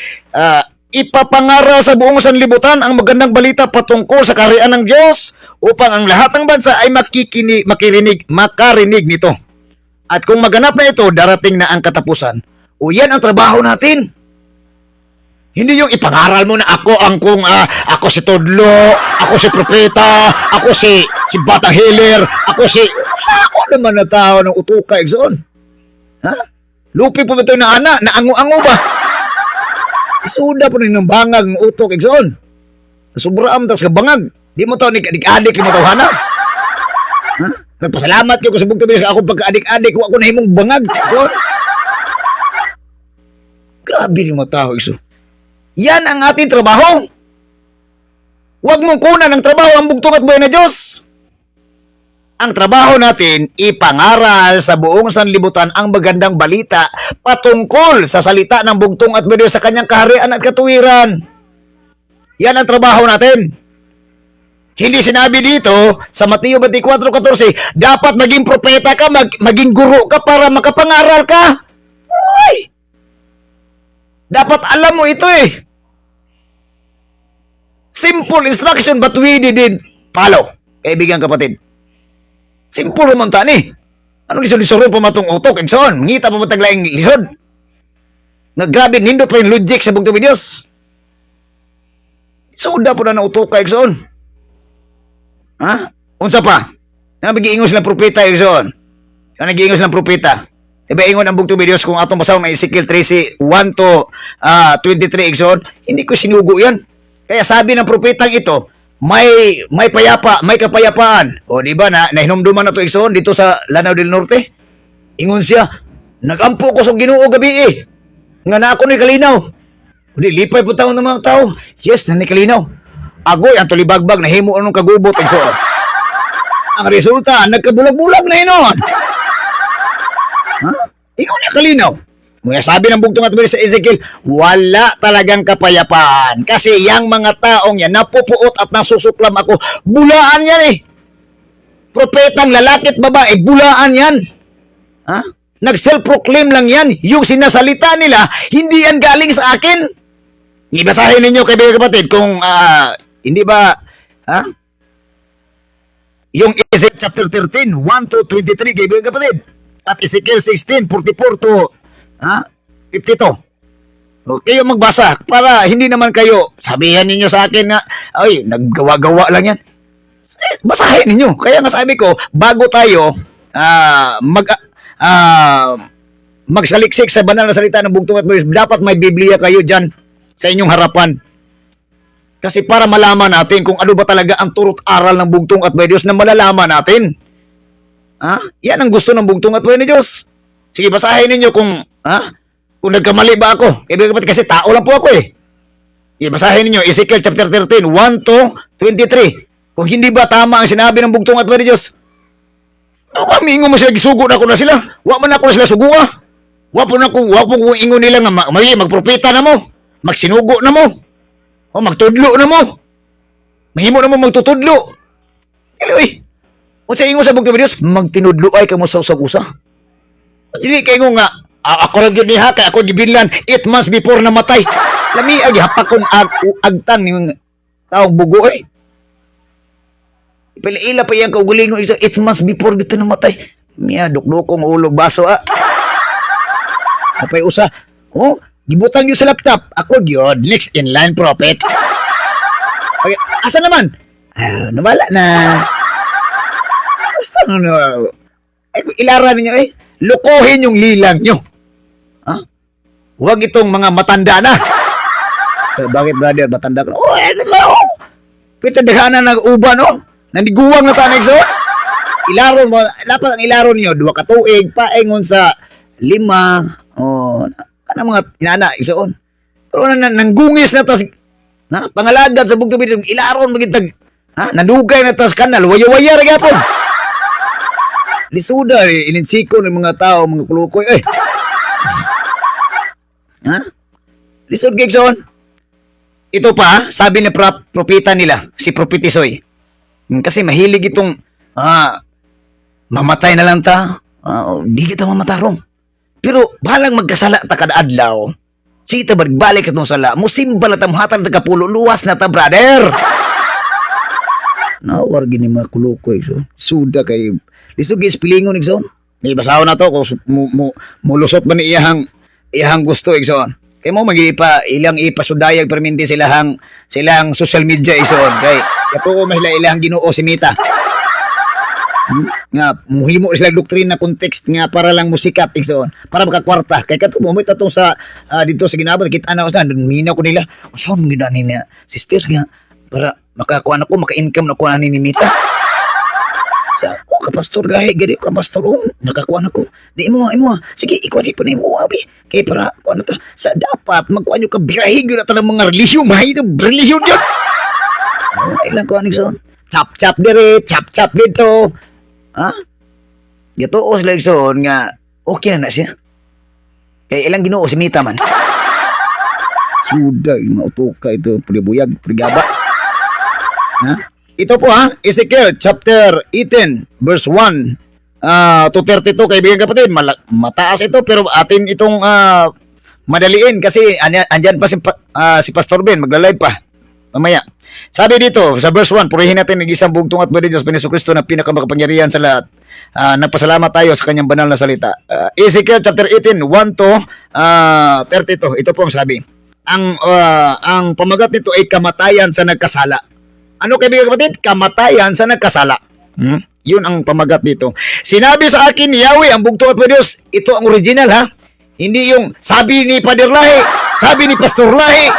S2: ipapangaral sa buong sanlibutan ang magandang balita patungkol sa kaharian ng Diyos upang ang lahat ng bansa ay makarinig nito. At kung maganap na ito, darating na ang katapusan. Yan ang trabaho natin. Hindi yung ipangaral mo na ako si Todlo, ako si Propeta, ako si Batang Healer, ako naman na tao ng utuka, Exxon. Lupi po ba ito na naango-ango ba? Isuda po rin ng bangag ng utok, Exxon. Sobrang tas kabangag. Di mo to adik-adik mo tawhana. Ha? Nagpasalamat ko sa bugtong bilis ako pagka-adik-adik ko ako nahimong bangag. So, grabe ni mo tao iso. Yan ang ating trabaho. Huwag mong kunan ng trabaho ang bugtong at buhay na Diyos. Ang trabaho natin, ipangaral sa buong sanlibutan ang magandang balita patungkol sa salita ng bugtong at buhay sa kanyang kaharian at katuwiran. Yan ang trabaho natin. Hindi sinabi dito sa Mateo 24:14, dapat maging propeta ka, maging guro ka para makapangaral ka. Uy! Dapat alam mo ito eh. Simple instruction but we didn't follow. Kaibigan kapatid. Simple naman tani. Anong lisod-lisod pa matong utok? Ikson, ngita pa mataglaing lisod. Naggrabe, nindot pa yung logic sa bugtong Diyos. Suda po na utok ka, Ikson. Ha? Unsa pa? Nag-iingos ng propeta, Ikson. Nag-iingos ng propeta. Diba ingon ang bugtong Diyos kung atong basahon may Ezekiel 3:1 to 23, Ikson. Hindi ko sinugo yan. Kaya sabi ng propetang ito, may kapayapaan. O di ba nahinumduman na to Ikson dito sa Lanao del Norte. Ingon siya, nagampo ko sa Ginoo gabi eh. Nga na ako ni kalinaw. Di lipay po taon ng mga tao. Yes, na ni kalinaw. Agoy ang tulibagbag na himo anong kagubot Ikson. Ang resulta, nagkabulag-bulag na inon. Ha? Ingon niya kalinaw. Kaya sabi ng bugtong at sa Ezekiel, wala talagang kapayapaan. Kasi yung mga taong yan, napupuot at nasusuklam ako, bulaan yan eh. Propetang lalaki at babae, bulaan yan. Ha? Nag-self-proclaim lang yan. Yung sinasalita nila, hindi yan galing sa akin. Ibasahin ninyo, kaibigan kapatid, kung hindi ba, ha? Yung Ezekiel chapter 13, 1 to 23, kaibigan kapatid. At Ezekiel 16, 44 to 52. Okay, kayo magbasa para hindi naman kayo sabihan ninyo sa akin na ay, naggawa-gawa lang yan. Basahin ninyo. Kaya nga sabi ko, bago tayo magsaliksik sa banal na salita ng bugtong at buhay, dapat may Biblia kayo dyan sa inyong harapan. Kasi para malaman natin kung ano ba talaga ang turot aral ng bugtong at buhay Diyos na malalaman natin. Yan ang gusto ng bugtong at buhay ni Diyos. Sige, basahin ninyo kung nagkamali ba ako. Kasi tao lang po ako eh. Basahin ninyo, Ezekiel chapter 13, 1 to 23. Kung hindi ba tama ang sinabi ng bugtong at buhay ni Diyos. Kami ingon mo sila, gisugo na ako na sila. Wa man ako na sila suguha. Wa po ingon nila nga magpropeta na mo. Magsinugo na mo. O magtudlo na mo. Mahimo na mo magtutudlo. Anyway, o sa ingon sa bugtong at Diyos, magtinudlo ay kamo sa usag-usa. Hindi kayo nga, ako lang yun niya, kaya ako gibinlan 8 months before namatay. Lami, hapakon agtang yung taong bugo eh. Ila pa yan kaugulingon ito, 8 months before dito namatay. Miya, dukdukong ulog baso Apay usa, gibutang yun sa laptop. Ako yun, next in line prophet. Okay, asa naman? Nawala na. Basta ilaran ninyo eh. Lukohin yung lilang nyo. Huwag itong mga matanda na. So, bakit brother, matanda ka? Pita dehana nag-uban, Nandiguwang na tanig so. Ilaron mo, dapat ang ilaron nyo, 2 katuig, paingon sa 5. Kana mga inana, isoon. Pero nanggungis na tas, pangalagad sa bugtong bidyo, ilaron magintag, nandugay na tas kanal, waya-waya ragapon. Lisuda, ininsiko ng mga tao, mga kulukoy, Lisod, Gigson. Ito pa, sabi ni propeta nila, si Propetisoy. Kasi mahilig itong, mamatay na lang ta, di kita mamatarong. Pero, balang magkasala ta kada adlaw, sita balik itong sala, musimba na tamhatan ta kapulo, luwas na ta, brother. Nawar gini mga kulukoy, so. Suda kay lisod gis pilingon Ikson. May basaw na to kung mulusot ba ni iyahang gusto Ikson. Kay mo magipa ilang ipasudayag perminti silang social media Ikson. Kay katuo mahila ilang Ginoo si Mita. Nga muhimo sila doktrina context nga para lang musikat Ikson. Para makakwarta. Kay katuo mo tatong sa dito sa ginabot kita na usan minaw ko nila. Usan gina niya sister nga para makakuha na ko, maka-income na ko na ninimita. Sa kapastor gahi gadi kapastor nakakuha na ko. Di mo sige ikuha di pa ni mo abi. Kay para ano ta sa dapat magkuha nyo ka birahi gyud ta mga relihiyon mahi ito relihiyon yun. Ilang ko anig son. Chap dire, chap dito. Ha? Gito os like son nga okay na siya. Kay ilang Ginoo si Mita man. Sudah mautuka ito pribuyag prigaba. Ha? Ito po ha, Ezekiel chapter 18 verse 1 to 32 kaibigan kapatid. Mataas ito pero atin itong madaliin kasi andyan pa si Pastor Ben magla-live pa mamaya. Sabi dito sa verse 1, purihin natin ang isang bugtong at buhay ni Diyos Jesucristo na pinakamakapangyarihan sa lahat. Nagpasalamat tayo sa kanyang banal na salita. Ezekiel chapter 18 1 to 32. Ito po ang sabi. Ang pamagat nito ay kamatayan sa nagkasala. Ano kaibigan kapatid? Kamatayan sa nagkasala. Yun ang pamagat dito. Sinabi sa akin ni Yahweh, ang bugtong at buhay ni Diyos. Ito ang original ha. Hindi yung sabi ni Pader Lahi, sabi ni Pastor Lahi.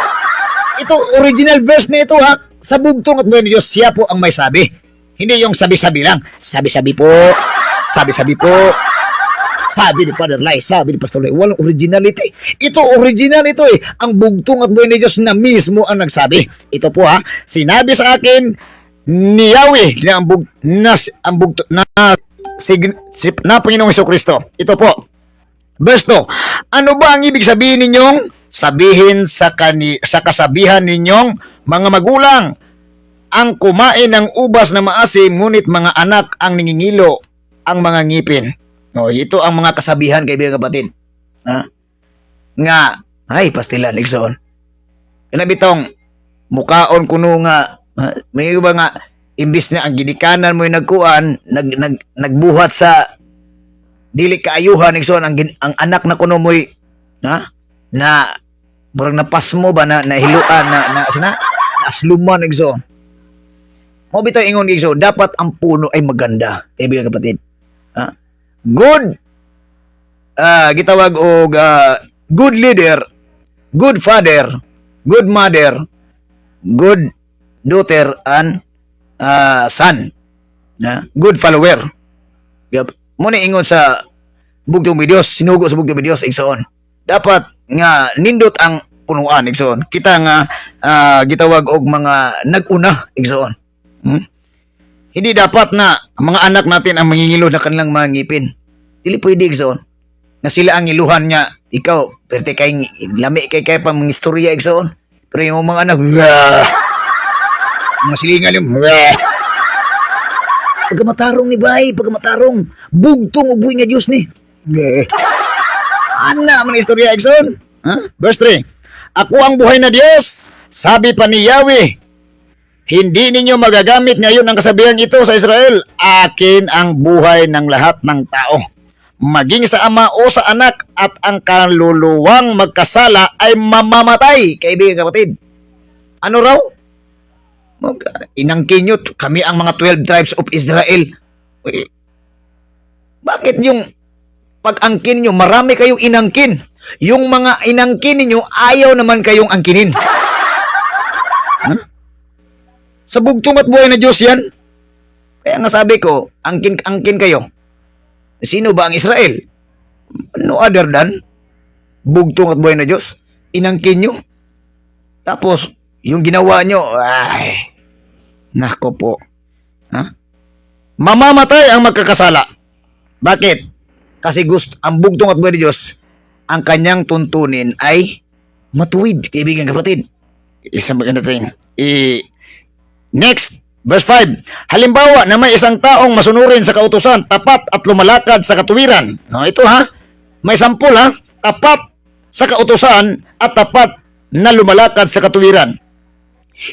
S2: Ito original verse na ito ha. Sa bugtong at buhay ni Diyos, siya po ang may sabi. Hindi yung sabi-sabi lang. Sabi-sabi po. Sabi-sabi po. Sabi ni Father Lai, sabi ni Pastor Lai. Walang originality. Ito original ito eh. Ang bugtong at buhay ni Diyos na mismo ang nagsabi. Ito po ha. Sinabi sa akin ni Yahweh na Panginoong Jesucristo. Ito po. Verse 2. Ano ba ang ibig sabihin ninyong sabihin sa kasabihan ninyong mga magulang? Ang kumain ng ubas na maasim, ngunit mga anak ang ningingilo ang mga ngipin. No, ito ang mga kasabihan kaibigan kapatid. Ha? Nga, ay pastilan Igsoon. Kinabitong mukaon kuno nga may iba nga imbis na ang ginikanan mo yung nagkuan, nagbuhat sa dili kaayuhan Igsoon ang anak na kuno mo ha? Na murag napas mo ba na hiluan na asluman Igsoon. Mo bitaw ingon Igsoon, dapat ang puno ay maganda kaibigan kapatid. Ha? Good gitawag og good leader, good father, good mother, good daughter and son. Good follower. Mo ni ingon sa bugtong Diyos, sinugo sa bugtong Diyos Igsoon. Dapat nga nindot ang punuan Igsoon. Kita nga gitawag og mga naguna Igsoon. Hindi dapat na ang mga anak natin ang mangingilo na kanilang mga ngipin. Dili pwede Igsoon. Na sila ang iluhan niya, ikaw, perte kay lami kay pa mga istorya Igsoon. Pero yung mga anak, mga silingan yung, pagkamatarong ni bay, pagkamatarong, bugtong ubuy nga Diyos ni. Ana mga istorya Igsoon. Verse 3. Ako ang buhay na Diyos, sabi pa ni Yahweh. Hindi ninyo magagamit ngayon ang kasabihan ito sa Israel. Akin ang buhay ng lahat ng tao. Maging sa ama o sa anak at ang kaluluwang magkasala ay mamamatay. Kaibigan kapatid. Ano raw? Inangkin nyo, kami ang mga 12 tribes of Israel. Bakit yung pag-angkin nyo, marami kayong inangkin. Yung mga inangkin ninyo, ayaw naman kayong angkinin. Sa bugtong at buhay na Diyos yan. Kaya nga sabi ko, angkin kayo. Sino ba ang Israel? No other than bugtong at buhay na Diyos. Inangkin nyo. Tapos, yung ginawa nyo, ay, nako po. Mamamatay ang magkakasala. Bakit? Kasi ang bugtong at buhay na Diyos, ang kanyang tuntunin ay matuwid, kaibigan kapatid. Isang maganda thing. Next, verse 5. Halimbawa na may isang taong masunurin sa kautusan, tapat at lumalakad sa katuwiran. No, ito ha, may sampul ha, tapat sa kautusan at tapat na lumalakad sa katuwiran.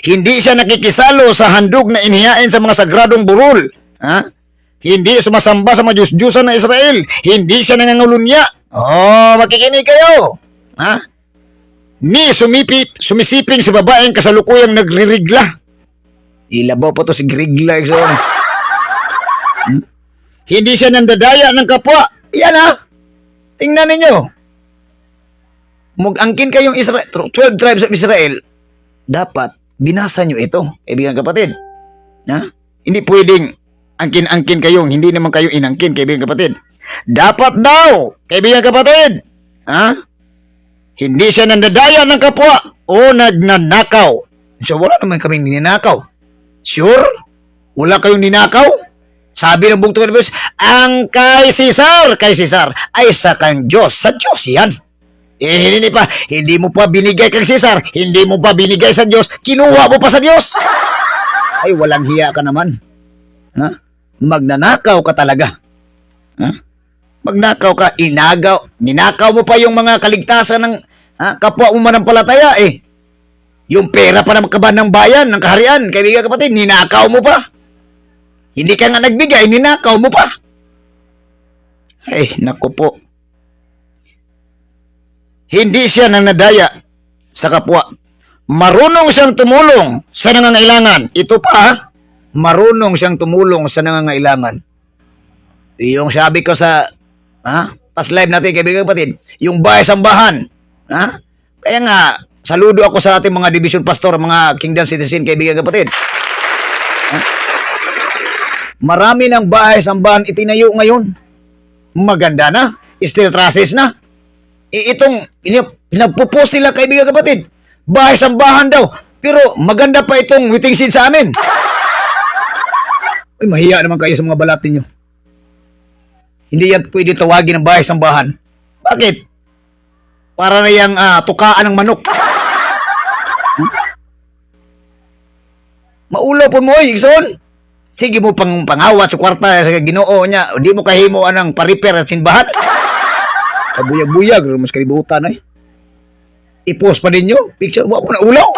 S2: Hindi siya nakikisalo sa handog na inihain sa mga sagradong burol. Hindi sumasamba sa mga Diyos-Diyosan na Israel. Hindi siya nangangulunya. Makikinig kayo. Ni sumisiping sa babaeng kasalukuyang nagririgla. Ilabaw po to si Grigla. Hindi siya nandadaya ng kapwa. Yan tingnan ninyo. Mag-angkin kayong Israel, 12 tribes of Israel. Dapat binasa nyo ito, kaibigan kapatid. Ha? Hindi pwedeng angkin-angkin kayong, hindi naman kayo inangkin, kaibigan kapatid. Dapat daw, kaibigan kapatid, ha? Hindi siya nandadaya ng kapwa o nagnanakaw. So, wala naman kaming ninakaw. Sure? Wala kayong ninakaw? Sabi ng bugtong ng Diyos, ang kay Cesar ay sa kang Diyos. Sa Diyos yan. Hindi mo pa binigay kang Cesar, hindi mo pa binigay sa Diyos, kinuha mo pa sa Diyos. Ay, walang hiya ka naman. Ha? Magnanakaw ka talaga. Ha? Magnakaw ka, ninakaw mo pa yung mga kaligtasan ng kapwa mo manampalataya eh. Yung pera pa ng kaban ng bayan, ng kaharian, kaibigan kapatid, ninakaw mo pa. Hindi ka nga nagbigay, ninakaw mo pa. Ay, naku po. Hindi siya nanadaya sa kapwa. Marunong siyang tumulong sa nangangailangan. Ito pa, marunong siyang tumulong sa nangangailangan. Yung sabi ko sa past live natin, kaibigan kapatid, yung bahay-sambahan. Kaya nga, saludo ako sa ating mga division pastor, mga kingdom citizen, kaibigan kapatid. Marami ng bahay-sambahan itinayo ngayon. Maganda na. Steel trusses na. Itong pinagpo-post nila, kaibigan kapatid. Bahay-sambahan daw. Pero maganda pa itong waiting shed sa amin. Ay, mahiya naman kayo sa mga balat ninyo. Hindi yan pwede tawagin ng bahay-sambahan. Bakit? Para na yung tukaan ng manok. Maulaw po mo, Igson. Sige mo pangawat sa kwarta sa Ginoo niya. Di mo kahimo anang pa-repair at simbahan. Kabuyag-buyag, mas kalibutan ay. I-post pa ninyo. Picture mo na ulaw.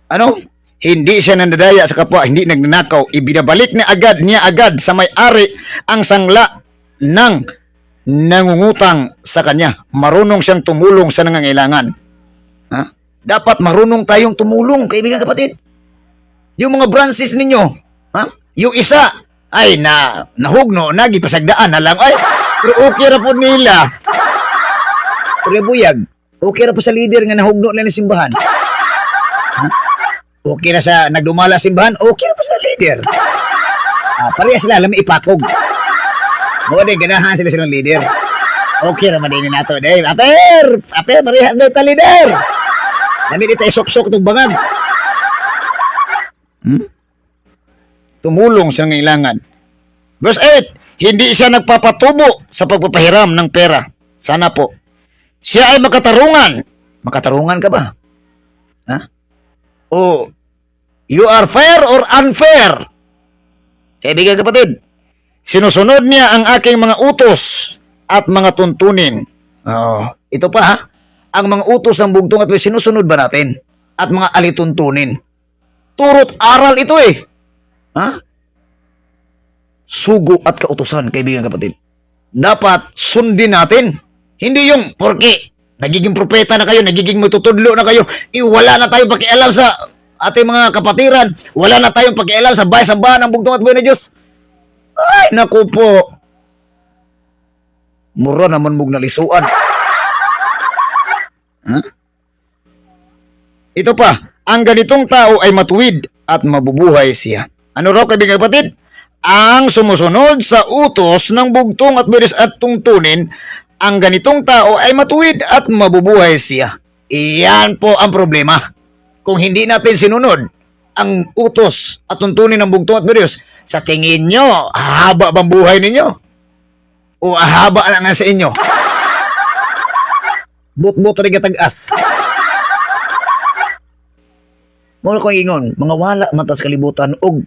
S2: Ano? Hindi siya nandadaya sa kapwa, hindi nagnanakaw. Ibinabalik niya agad sa may-ari ang sangla ng nangungutang sa kanya. Marunong siyang tumulong sa nangangailangan. Dapat marunong tayong tumulong, kaibigan kapatid. Yung mga branches ninyo, yung isa, ay nahugno, nagipasagdaan na lang, ay, pero okay ra po nila. Pero buyag, okay ra po sa leader nga nahugno na ng simbahan. Okay na sa nagdumala simbahan, okay na po sa leader. Pareha sila, alam ipakog. Mo din, ganahan sila silang leader. Okay naman din nato. Aper, pareha na ito leader. Namin ito isok-sok itong bangag. Tumulong sa ngailangan. Verse 8, hindi siya nagpapatubo sa pagpapahiram ng pera. Sana po. Siya ay makatarungan. Makatarungan ka ba? O, you are fair or unfair? Kaibigan kapatid, sinusunod niya ang aking mga utos at mga tuntunin. Ito pa ang mga utos ng bugtong at sinusunod ba natin? At mga alituntunin. Turot aral ito eh. Sugo at kautusan, kaibigan kapatid. Dapat sundin natin. Hindi yung porke nagiging propeta na kayo, nagiging matutudlo na kayo, wala na tayong pakialam sa ating mga kapatiran, wala na tayong pakialam sa bahay-sambahan ng bugtong at buhay na Diyos. Ay, naku po. Mura naman mong nalisuan. Ito pa, ang ganitong tao ay matuwid at mabubuhay siya. Ano raw, kaibigan kapatid? Ang sumusunod sa utos ng bugtong at bilis at tungtunin, ang ganitong tao ay matuwid at mabubuhay siya. Iyan po ang problema. Kung hindi natin sinunod ang utos at tuntunin ng bugtong at bilis, sa tingin nyo, haba bang buhay ninyo? O haba lang sa inyo? But rin katag-as. Mula kong ingon, mga wala matas kalibutan og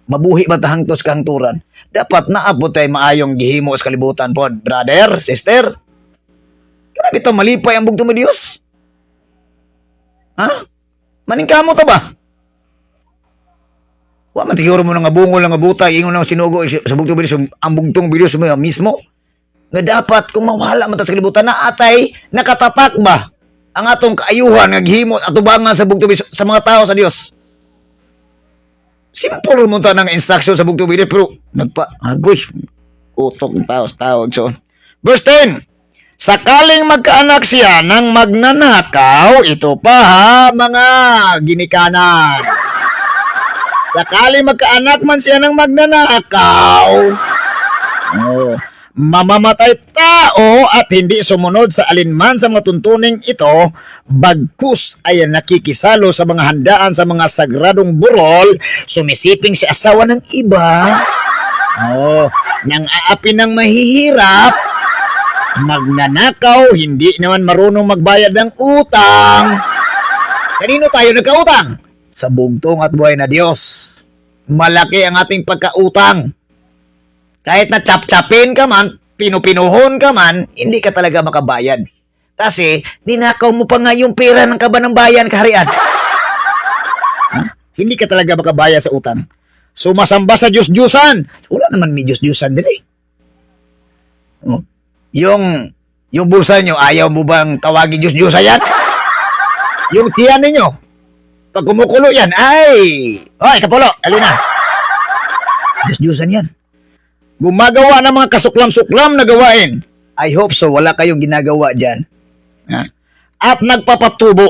S2: mabuhi matahang tos kahangturan. Dapat naabot tayo maayong gihimo sa kalibutan po, brother, sister. Grabe ito, malipay ang bugtong mo Diyos. Maningkamo to ba? Wa matiguro mo nga bungol nga butay, ingon na sinugo sa bugtong mo Diyos, ang bugtong mo Diyos mismo. Nga dapat kung mawala matas kalibutan na atay nakatatak ba ang atong kaayuhan nga gihimo at tubangan sa bugtong sa mga tao sa Dios. Simple mo ta ng instruction sa bugtong pero agoy utok ng tao so. Verse 10. Sakaling magkaanak siya ng magnanakaw, ito pa ha, mga ginikanan. Sakaling magkaanak man siya ng magnanakaw, mamamatay tao at hindi sumunod sa alinman sa mga tuntuning ito, bagkus ay nakikisalo sa mga handaan sa mga sagradong burol, sumisiping si asawa ng iba, nang aapi ng mahihirap, magnanakaw, hindi naman marunong magbayad ng utang. Kanino tayo nagkautang? Sa bugtong at buhay na Diyos. Malaki ang ating pagkautang. Kahit na chap-chapin ka man, pinupinuhon ka man, hindi ka talaga makabayad. Kasi, ninakaw mo pa nga yung pera ng kaban ng bayan, kaharian. Hindi ka talaga makabayad sa utang. Sumasamba sa Diyos-Diyusan. Wala naman may Diyos-Diyusan din eh. Yung bulsa nyo, ayaw mo bang tawagin Diyos-Diyusan yan? Yung tiyan ninyo, pag kumukulo yan, ay, kapulo, alina. Diyos-Diyusan yan. Gumagawa ng mga kasuklam-suklam na gawain. I hope so, wala kayong ginagawa dyan. At nagpapatubo.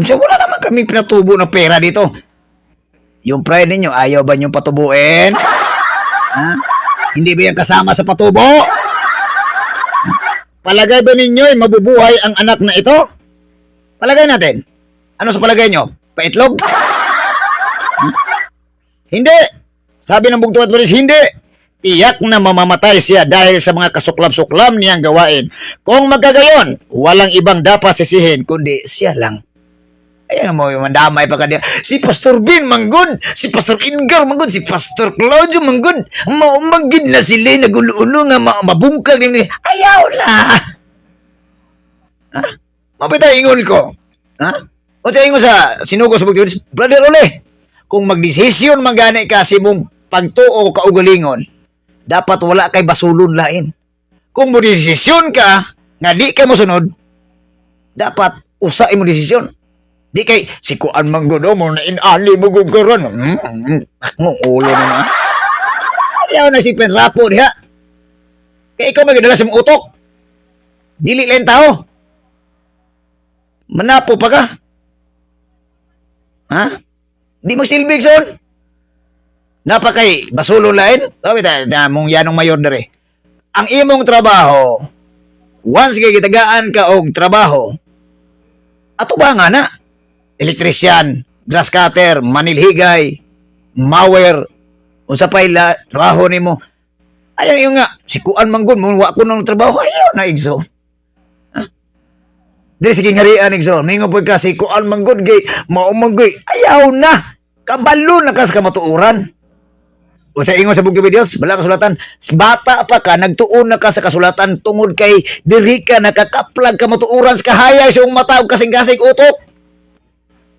S2: So, wala naman kami pinatubo ng pera dito. Yung pride ninyo, ayaw ba nyo patubuin? Hindi ba yan kasama sa patubo? Palagay ba ninyo ay mabubuhay ang anak na ito? Palagay natin. Ano sa palagay nyo? Paitlog? Hindi. Sabi ng bugtong at buris, hindi. Tiyak na mamamatay siya dahil sa mga kasuklam-suklam niyang gawain. Kung magkagayon, walang ibang dapat sisihin, kundi siya lang. Ayan mo, mandamay pa ka diya. Si Pastor Bin manggod, si Pastor Ingar manggod, si Pastor Claudio manggod. Maumanggid na sila, nagulo-ulo nga mabungkag din. Ayaw na! Mapitay ingon ko. O tayo ingon sa sinugo sa bugtong. Brother Ole, kung magdesisyon magani ka si mong pagtuo o kaugalingon, dapat wala kay basulon lain. Kung mo desisyon ka, nga di ka mo sunod, dapat usay mo desisyon. Di kay, si Kuan Manggodo mo na inali mo guguron. Mong ulo na. Ayaw na si Penrapo diha. Kaya ikaw magdala sa mong utok. Dili lang tao. Manapo pa ka. Di mo silbig son. Napakay, basulo lain. Sabi ta, mong yanong mayor dere. Ang imong trabaho, once kay gitagaan ka og trabaho, ato ba nga na? Elektrician, grass cutter, manilhigay, mower, unsa pa ila trabaho nimo. Ayaw yung nga, si Kuan Manggon mo, wa ko ng trabaho, ayaw na igso. Dili sige ngarian igso, mingo po ka si Kuan Manggon, gay, maumanggoy, ayaw na, kabalo na kas kamatuuran. O sa ingon sa bugtong videos, bala kasulatan, bata pa ka, nagtuon na ka sa kasulatan tungod kay diri ka nakakaplag kamatuuran sa kahayag sa iyong mata o kasing-kasing utok.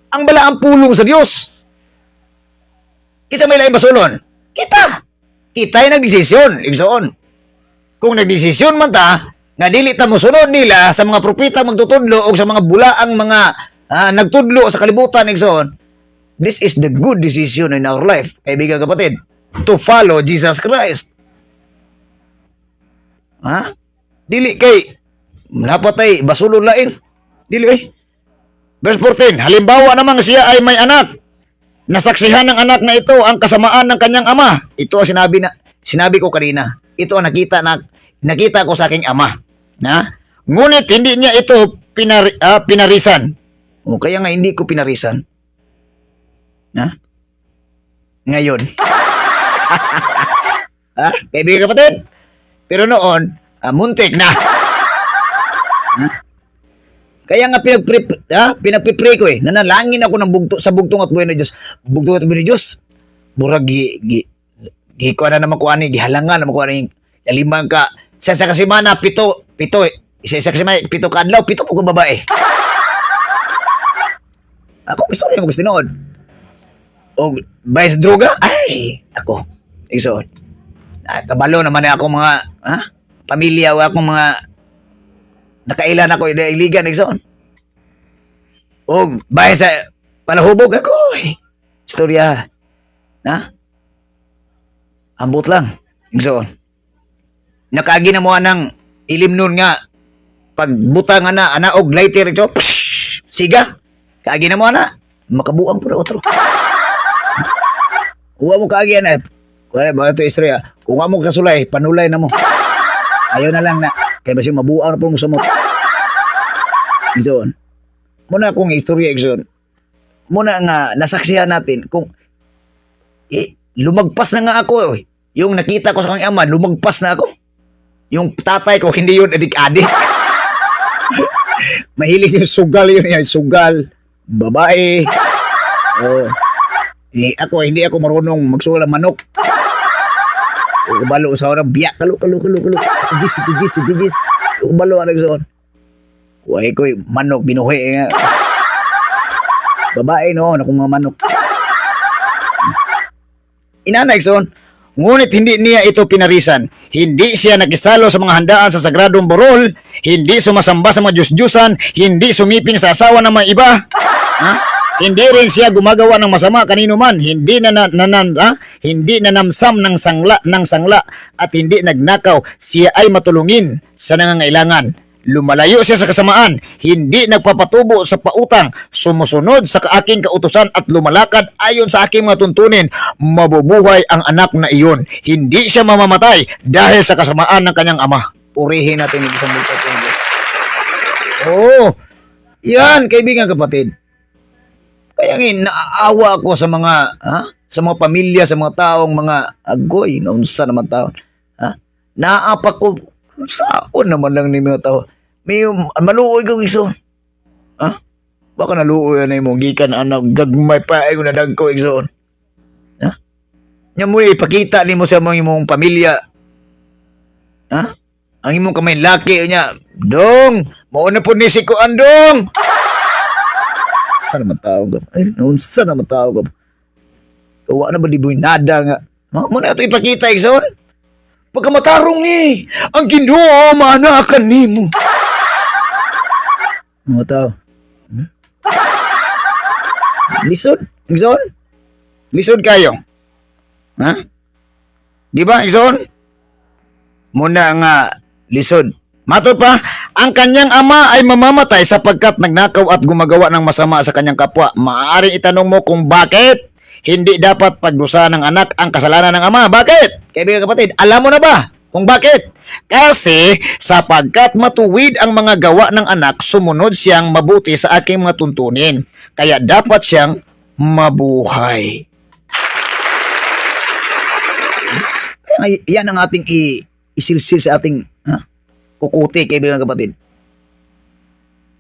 S2: Ang bala ang pulong sa Diyos. Kita may lain basulon. Kita'y nagdesisyon. Ibsoon. Kung nagdesisyon man ta, nga dili ta mo sunod nila sa mga propeta magtutudlo o sa mga bulaang mga nagtudlo sa kalibutan. Ibsoon. This is the good decision in our life, kaibigan kapatid. To follow Jesus Christ. Dili kay napatay basulon lain. Dili Verse 14, halimbawa namang siya ay may anak. Nasaksihan ng anak na ito ang kasamaan ng kanyang ama. Ito ang sinabi ko kanina. Ito ang nakita ko sa aking ama. Ngunit hindi niya ito pinarisan. Kaya nga hindi ko pinarisan. Ngayon. Kaibigan kapatid. Pero noon, muntik na. Kaya nga pinagpipray ko nanalangin ako ng sa bugtong at buhay na Diyos. Bugtong at buhay na Diyos. Murag gikuha na naman ko gihalangan naman ko limang ka. Sa kasimana, pito. Isa kasimana, pito ka adlaw, pito po kong babae. Ako, istorya mo gusto noon. O, bayas droga? Ay, ako. Igsoon. Kabalo naman ako mga, pamilya o akong mga nakailan ako iligan igsoon. O bahay sa palahubog ako. Istorya. Ambot lang igsoon. Nakaagi na mo ng ilim nun nga Pagbuta nga na, anaog, lighter ito, psh, siga. Kaagi na mo, ana. Makabuang po na otro. Huwag mo kaagi, ana. Wala ba ito, Israel? Kung mo kasulay, panulay na mo. Ayaw na lang na. Kaya basi mabuang na po mo sa mo. Igsoon. Muna akong istorya, Igsoon. Muna nga, nasaksihan natin, kung lumagpas na nga ako. Yung nakita ko sa kanyang ama, lumagpas na ako. Yung tatay ko, hindi yun adik-adik. Mahilig yung sugal yun. Sugal. Babae. Oh. Ako, hindi ako marunong magsugal ng manok. Ubalo sa orang, biyak. Kalo. Sitijis. Ubalo ang nagsoon. Kuhay ko, manok, binuhi. Babae, no? Nakong mga manok. Inanay, son. Ngunit hindi niya ito pinarisan. Hindi siya nakisalo sa mga handaan sa sagradong borol, hindi sumasamba sa mga Diyos-Diyusan, hindi sumiping sa asawa ng mga iba. Ha? Hindi rin siya gumagawa ng masama kanino man, hindi nanamsam ng sangla at hindi nagnakaw. Siya ay matulungin sa nangangailangan. Lumalayo siya sa kasamaan, hindi nagpapatubo sa pautang, sumusunod sa aking kautusan at lumalakad ayon sa aking mga tuntunin. Mabubuhay ang anak na iyon. Hindi siya mamamatay dahil sa kasamaan ng kanyang ama. Purihin natin yung isang multo ng Diyos. Oh, yan, kaibigan kapatid. Kaya naaawa ako sa mga pamilya, sa mga taong mga agoy, naunsa naman taon. Naapak ko, saan naman lang ni mga tao. May maluoy ko iso. Baka naluoy na yung gikan anak gagmay pa ay kung nadag ko iso. Nya mo ipakita ni mo sa mga imong pamilya. Ang imong kamay laki niya. Dong, mauna po ni si ko andong. Saan naman tao ka? Ay, naunsa naman tao ka? Kawa na ba di boy nada nga? Muna ito ipakita iso. Pagkamatarong ni, ang Ginoo maanakan ni mo. Mga tao. Lisod? Igsoon? Lisod kayo? Di ba, Igsoon? Muna nga, lisod. Matod pa, ang kanyang ama ay mamamatay sapagkat nagnakaw at gumagawa ng masama sa kanyang kapwa. Maaaring itanong mo kung bakit hindi dapat pagdusa ng anak ang kasalanan ng ama. Bakit? Kaibigan kapatid, alam mo na ba kung bakit? Kasi sapagkat matuwid ang mga gawa ng anak, sumunod siyang mabuti sa aking mga tuntunin. Kaya dapat siyang mabuhay. Yan ang ating isilsil sa ating kukuti, kaibigan kapatid.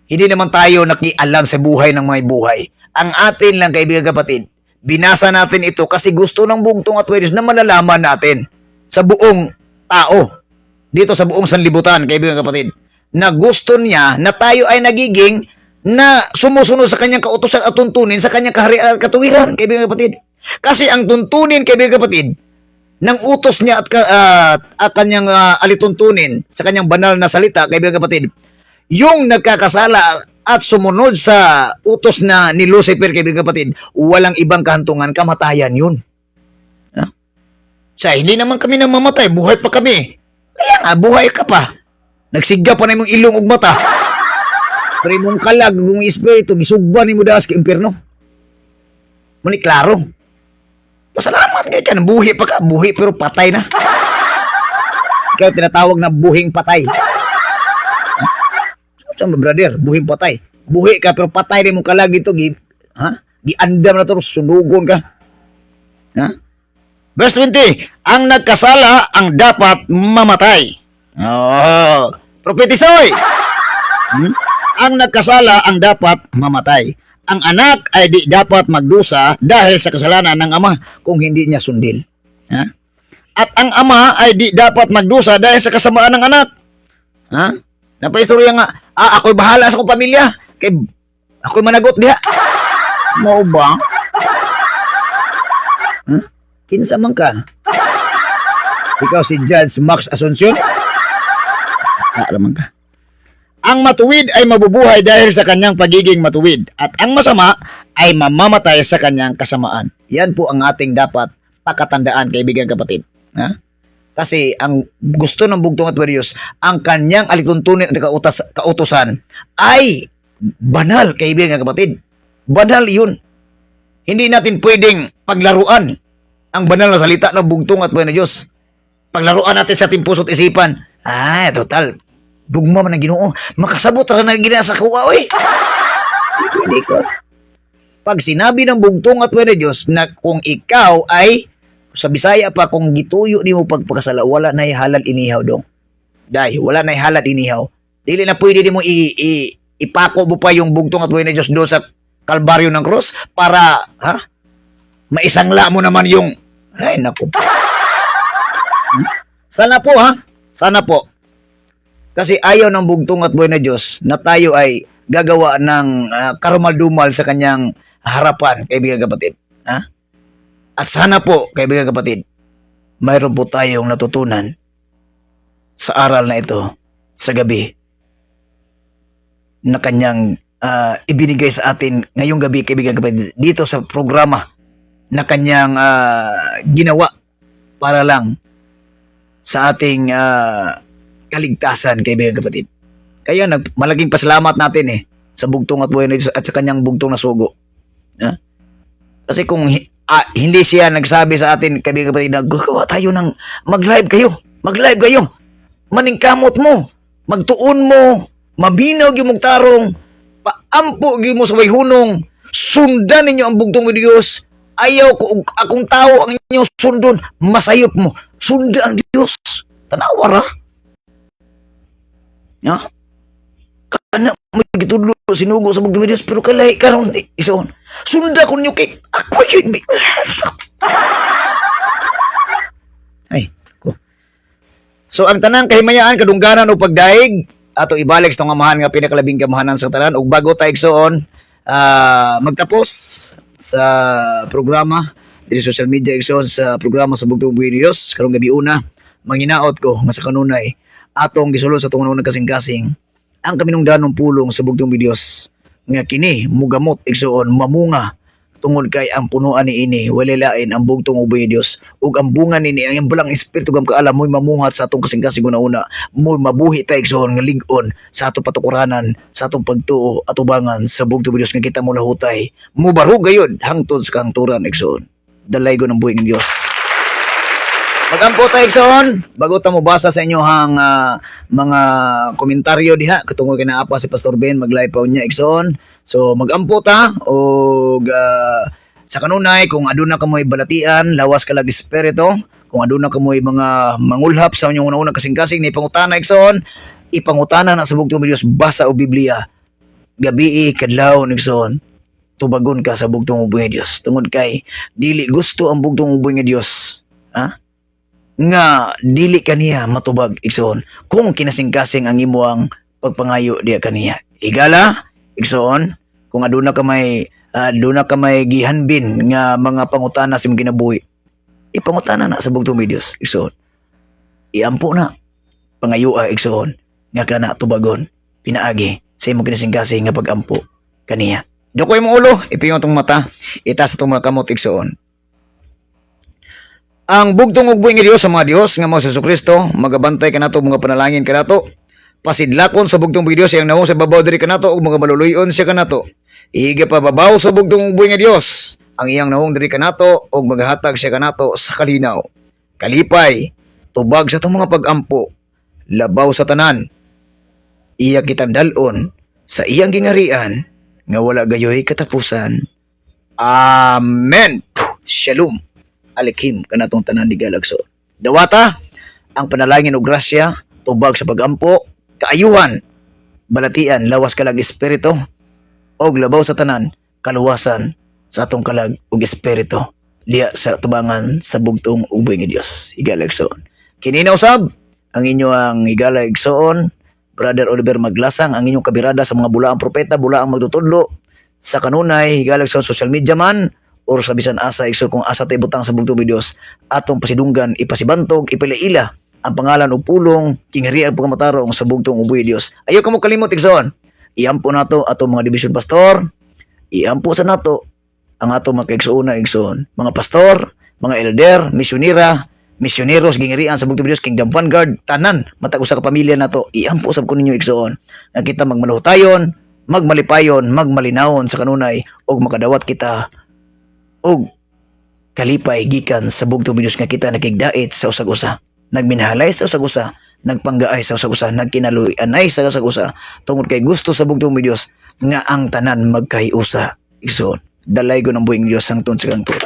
S2: Hindi naman tayo nakialam sa buhay ng mga buhay. Ang atin lang, kaibigan kapatid, binasa natin ito kasi gusto ng bugtong at Wednesday na malalaman natin sa buong tao, dito sa buong sanlibutan, kaibigan kapatid, na gusto niya na tayo ay nagiging na sumusunod sa kanyang kautusan at tuntunin sa kanyang kaharian at katuwiran, kaibigan kapatid. Kasi ang tuntunin, kaibigan kapatid, ng utos niya at kanyang alituntunin sa kanyang banal na salita, kaibigan kapatid, yung nagkakasala at sumunod sa utos na ni Lucifer, kaibigan kapatid, walang ibang kahantungan, kamatayan yun. Sa hindi naman kami namamatay, buhay pa kami. Kaya nga, buhay ka pa. Nagsigga pa na mong ilong ug mata. Pero mong kalag, kung espiritu, gisugban ni mo dahas ka impyerno. Muni, klaro. Pasalamat kayo ka, buhay pa ka. Buhay pero patay na. Ikaw tinatawag na buhing patay. Saan ba, brother? Buhing patay. Buhay ka pero patay ni mong kalag ito. Giandam na ito, sunugon ka. Verse 20, ang nagkasala ang dapat mamatay. Propetisoy! Ang nagkasala ang dapat mamatay. Ang anak ay di dapat magdusa dahil sa kasalanan ng ama kung hindi niya sundin. At ang ama ay di dapat magdusa dahil sa kasamaan ng anak. Napaistorya nga, ako'y bahala sa kong pamilya. Ako'y managot diha. Mau ba? Kinsa man ka? Ikaw si Judge Max Asuncion? Alam ka. Ang matuwid ay mabubuhay dahil sa kanyang pagiging matuwid at ang masama ay mamamatay sa kanyang kasamaan. Yan po ang ating dapat pakatandaan, kaibigan kapatid. Kasi ang gusto ng bugtong at Diyos, ang kanyang alituntunin at kautusan ay banal, kaibigan kapatid. Banal yun. Hindi natin pwedeng paglaruan ang banal na salita ng bugtong at buhay na Diyos. Paglaruan natin sa ating puso't isipan. Total. Dugma man ang Ginoo. Makasabot ra na ginasa kuwa, oy. Pwede, so. Pag sinabi ng bugtong at buhay na Diyos na kung ikaw ay, sa Bisaya pa, kung gituyo ni mo pagpakasala, wala na halal inihaw dong. Dahil, wala na halal inihaw. Dili na pwede di mo ipako mo pa yung bugtong at buhay na Diyos doon sa Kalbaryo ng Cross para, maisangla mo naman yung, naku. Sana po, Sana po. Kasi ayaw ng bugtong at buhay na Diyos na tayo ay gagawa ng karumal-dumal sa kanyang harapan, kaibigan kapatid. At sana po, kaibigan kapatid, mayroon po tayong natutunan sa aral na ito sa gabi na kanyang ibinigay sa atin ngayong gabi, kaibigan kapatid, dito sa programa na kanyang ginawa para lang sa ating kaligtasan, kaibigan kapatid. Kaya malaking pasalamat natin sa bugtong at buhay na Diyos at sa kanyang bugtong na sugo. Kasi kung hindi siya nagsabi sa atin, kaibigan kapatid, na gagawa tayo ng mag-live kayo. Maningkamot mo, magtuon mo, maminaw yung magtarong, paampo yung mo sa may hunong, sundan ninyo ang bugtong ng Diyos. Ayaw ko, akong tao ang inyong sundon, masayop mo. Sundan ang Diyos. Tanawara. Kana mo gitulo sinugo sa bugtong ng Diyos, pero kalay karon ison. Sunda ko niyo kay ako yun. So ang tanang kahimayaan, kadungganan o pagdaig ato ibalik sa nga mahal nga pinakalabing kamahanan sa tanan. Ug bago tayo igsoon magtapos sa programa diri social media igsoon sa programa sa bugtong buhay Diyos karong gabi una, manginaot ko nga sa kanunay atong gisulod sa tungon kasing-kasing ang kaminungdanong pulong sa bugtong buhay Diyos nga kini mugamot igsoon mamunga tungod kay ang punuan ni ini walilain ang bugtong ubay Dios ug ang bunga nini ang bulang espiritu gam kaalam mo'y mamuhat sa atong kasing-kasing una mo'y mabuhi ta igsoon nga lig-on sa atong patukuranan sa atong pagtuo at ubangan sa bugtong Dios nga kita mo lahutay mo barug gayud hangtod sa kahangturan igsoon dalaygon ng buhing Dios. Magampo tayo igsoon bago ta mo basa sa inyohang mga komentaryo diha katungod kay naapa si Pastor Ben mag-live pa unya igsoon. So magampo ta og sa kanunay kung aduna ka mo'y balatian lawas ka lag espiritu, kung aduna ka mo'y mga mangulhap sa inyong una-una kasing-kasing ni pangutana igsoon, ipangutana na sa bugtong Dios basa o Biblia gabi kadlaw igsoon. Tubagon ka sa bugtong ubay Dios tungod kay dili gusto ang bugtong ubay nga Dios nga dili kaniya matubag igsoon kung kinasing-kasing ang imuang pagpangayo diya kaniya. Igala igsoon kung aduna ka may gihanbin nga mga pangutana sa imong kinabuhi, ipangutana na sa bugtong Dios igsoon. Iampo na pangayua igsoon nga kana tubagon pinaagi sa imong kinasing-kasing nga pagampo kaniya. Dukoy mo ulo, ipingon tong mata, itaas itong mga kamot igsoon. Ang bugtong ug buhi nga Dios sa mga Dios nga mao si Jesucristo magabantay kanato mga panalangin kanato pasidlakon sa bugtong buhi Dios yang naong sa babaw diri kanato ug mga maluluyon siya kanato ihiga pa babaw sa bugtong ug buhi nga Dios ang iyang naong diri kanato ug maghatag siya kanato sa kalinaw kalipay tubag sa atong mga pagampo labaw sa tanan iya kitang dal-on sa iyang gingarian nga wala gayoy katapusan. Amen. Shalom. Alikim kanatong tanan ni Galagso. Dawata ang panalangin og grasya, tubag sa pagampo, kaayuhan, balatian, lawas kalag espiritu og labaw sa tanan, kaluwasan sa atong kalag og espiritu diya sa tubangan sa bugtong ug buhi nga Dios. Higalagsoon. Kini na usab ang inyo ang higalagsoon, Brother Oliver Maglasang, ang inyong kabirada sa mga bulaang propeta, bulaang magtutudlo sa kanunay higalagsoon social media man or sa bisan asa igsoon kung asa tay butang sa bugtong Dios atong pasidunggan ipasibantog ipilaila ang pangalan ug pulong kingharian pagmatarong sa bugtong ubuy Dios. Ayo kamo kalimot igsoon. Iampo nato atong mga division pastor, iampo sa nato ang atong mga kaigsoon igsoon, mga pastor, mga elder, misyonera, misyoneros gingirian sa bugtong Dios, Kingdom Vanguard, tanan matag usa ka pamilya nato, iampo sab ko ninyo igsoon nga kita magmaluhutayon, magmalipayon, magmalinawon sa kanunay og makadawat kita og kalipay gikan sa bugtong Dios nga kita nakigdait sa usag-usa, nagminhalay sa usag-usa, nagpanggaay sa usag-usa, nagkinaluy-anay sa usag-usa tungod kay gusto sa bugtong Dios nga ang tanan magkahiusa igsoon. Dalay ko ng buhing Dios hangtod sa kangturan.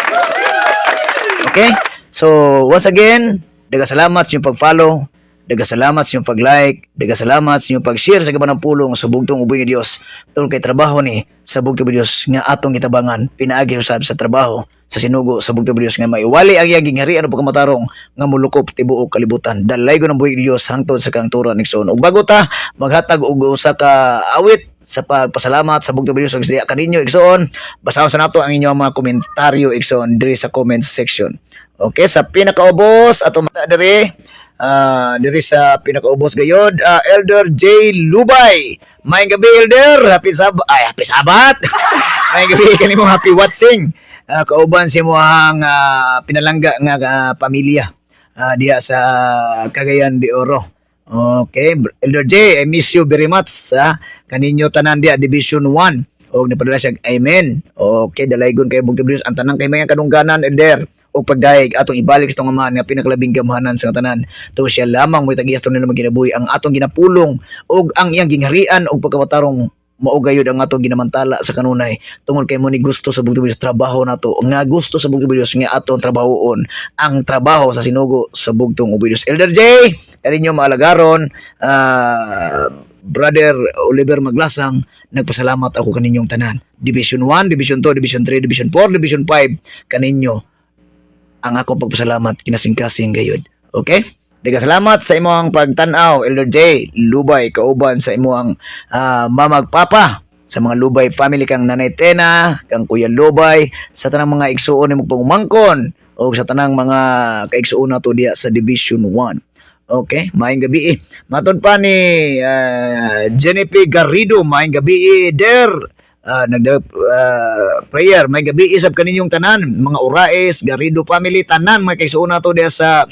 S2: Okay? So, once again, daga salamat sa inyong pag-follow, daga salamat sa inyong pag-like, daga salamat sa inyong pag-share sa gabanang pulong sa bugtong uboy nga Dios. Tungod kay trabaho ni sa bugtong nga Dios nga atong gitabangan, pinaagi usab sa trabaho sa sinugo sa bugtong nga Dios nga maiwali ang iyang gingharian o pagkamatarong nga mulukop tibuok kalibutan. Dalay ko ng buhing Dios hangtod sa kangturan igsoon. Ug bago ta maghatag og usa ka awit sa pagpasalamat sa bugtong Dios sa kaninyo igsoon, basahon sa nato ang inyong mga komentaryo igsoon diri sa comment section. Okay, sa pinakaubos ato mata diri sa pinakaubos gayod, Elder J. Lubay. Maayong gabi Elder, happy sabat. Maayong gabi kanimo, happy watching. Kauban si mo ang pinalangga nga pamilya diha sa Cagayan de Oro. Okay, Elder J, I miss you very much. Kaninyo tanan dia Division 1. Og napadala siya, amen. Okay, dalaygon kay bugtong Dios ang tanang kay mga kadungganan Elder. O pagdaig atong ibalik itong amahan nga pinakalabing gamhanan sa tanan. To siya lamang mo tagias nila maginabuhi ang atong ginapulong og ang iyang gingharian og pagkawatarong maugayod ang atong ginamantala sa kanunay tungod kay mo ni gusto sa bugtong Dios trabaho nato nga gusto sa bugtong Dios nga atong trabahoon ang trabaho sa sinugo sa bugtong Dios. Elder J, kaninyo maalagaron, Brother Oliver Maglasang, nagpasalamat ako kaninyong tanan. Division 1, Division 2, Division 3, Division 4, Division 5, kaninyo ang akong pagpasalamat kinasing-kasing gayud. Okay? Daga salamat sa imong pagtan-aw, Elder J. Lubay, kauban sa imong mamagpapa, sa mga Lubay family kang Nanay Tena, kang Kuya Lubay, sa tanang mga igsuon ni pangumangkon o sa tanang mga kaigsuon nato diya sa Division 1. Okay, maayong gabi. Matod pa ni Jennifer Garrido, maayong gabi der. Prayer, may gabi isab kaninyong tanan, mga Uraes, Garrido family, tanan mga kaigsuon nato diya sa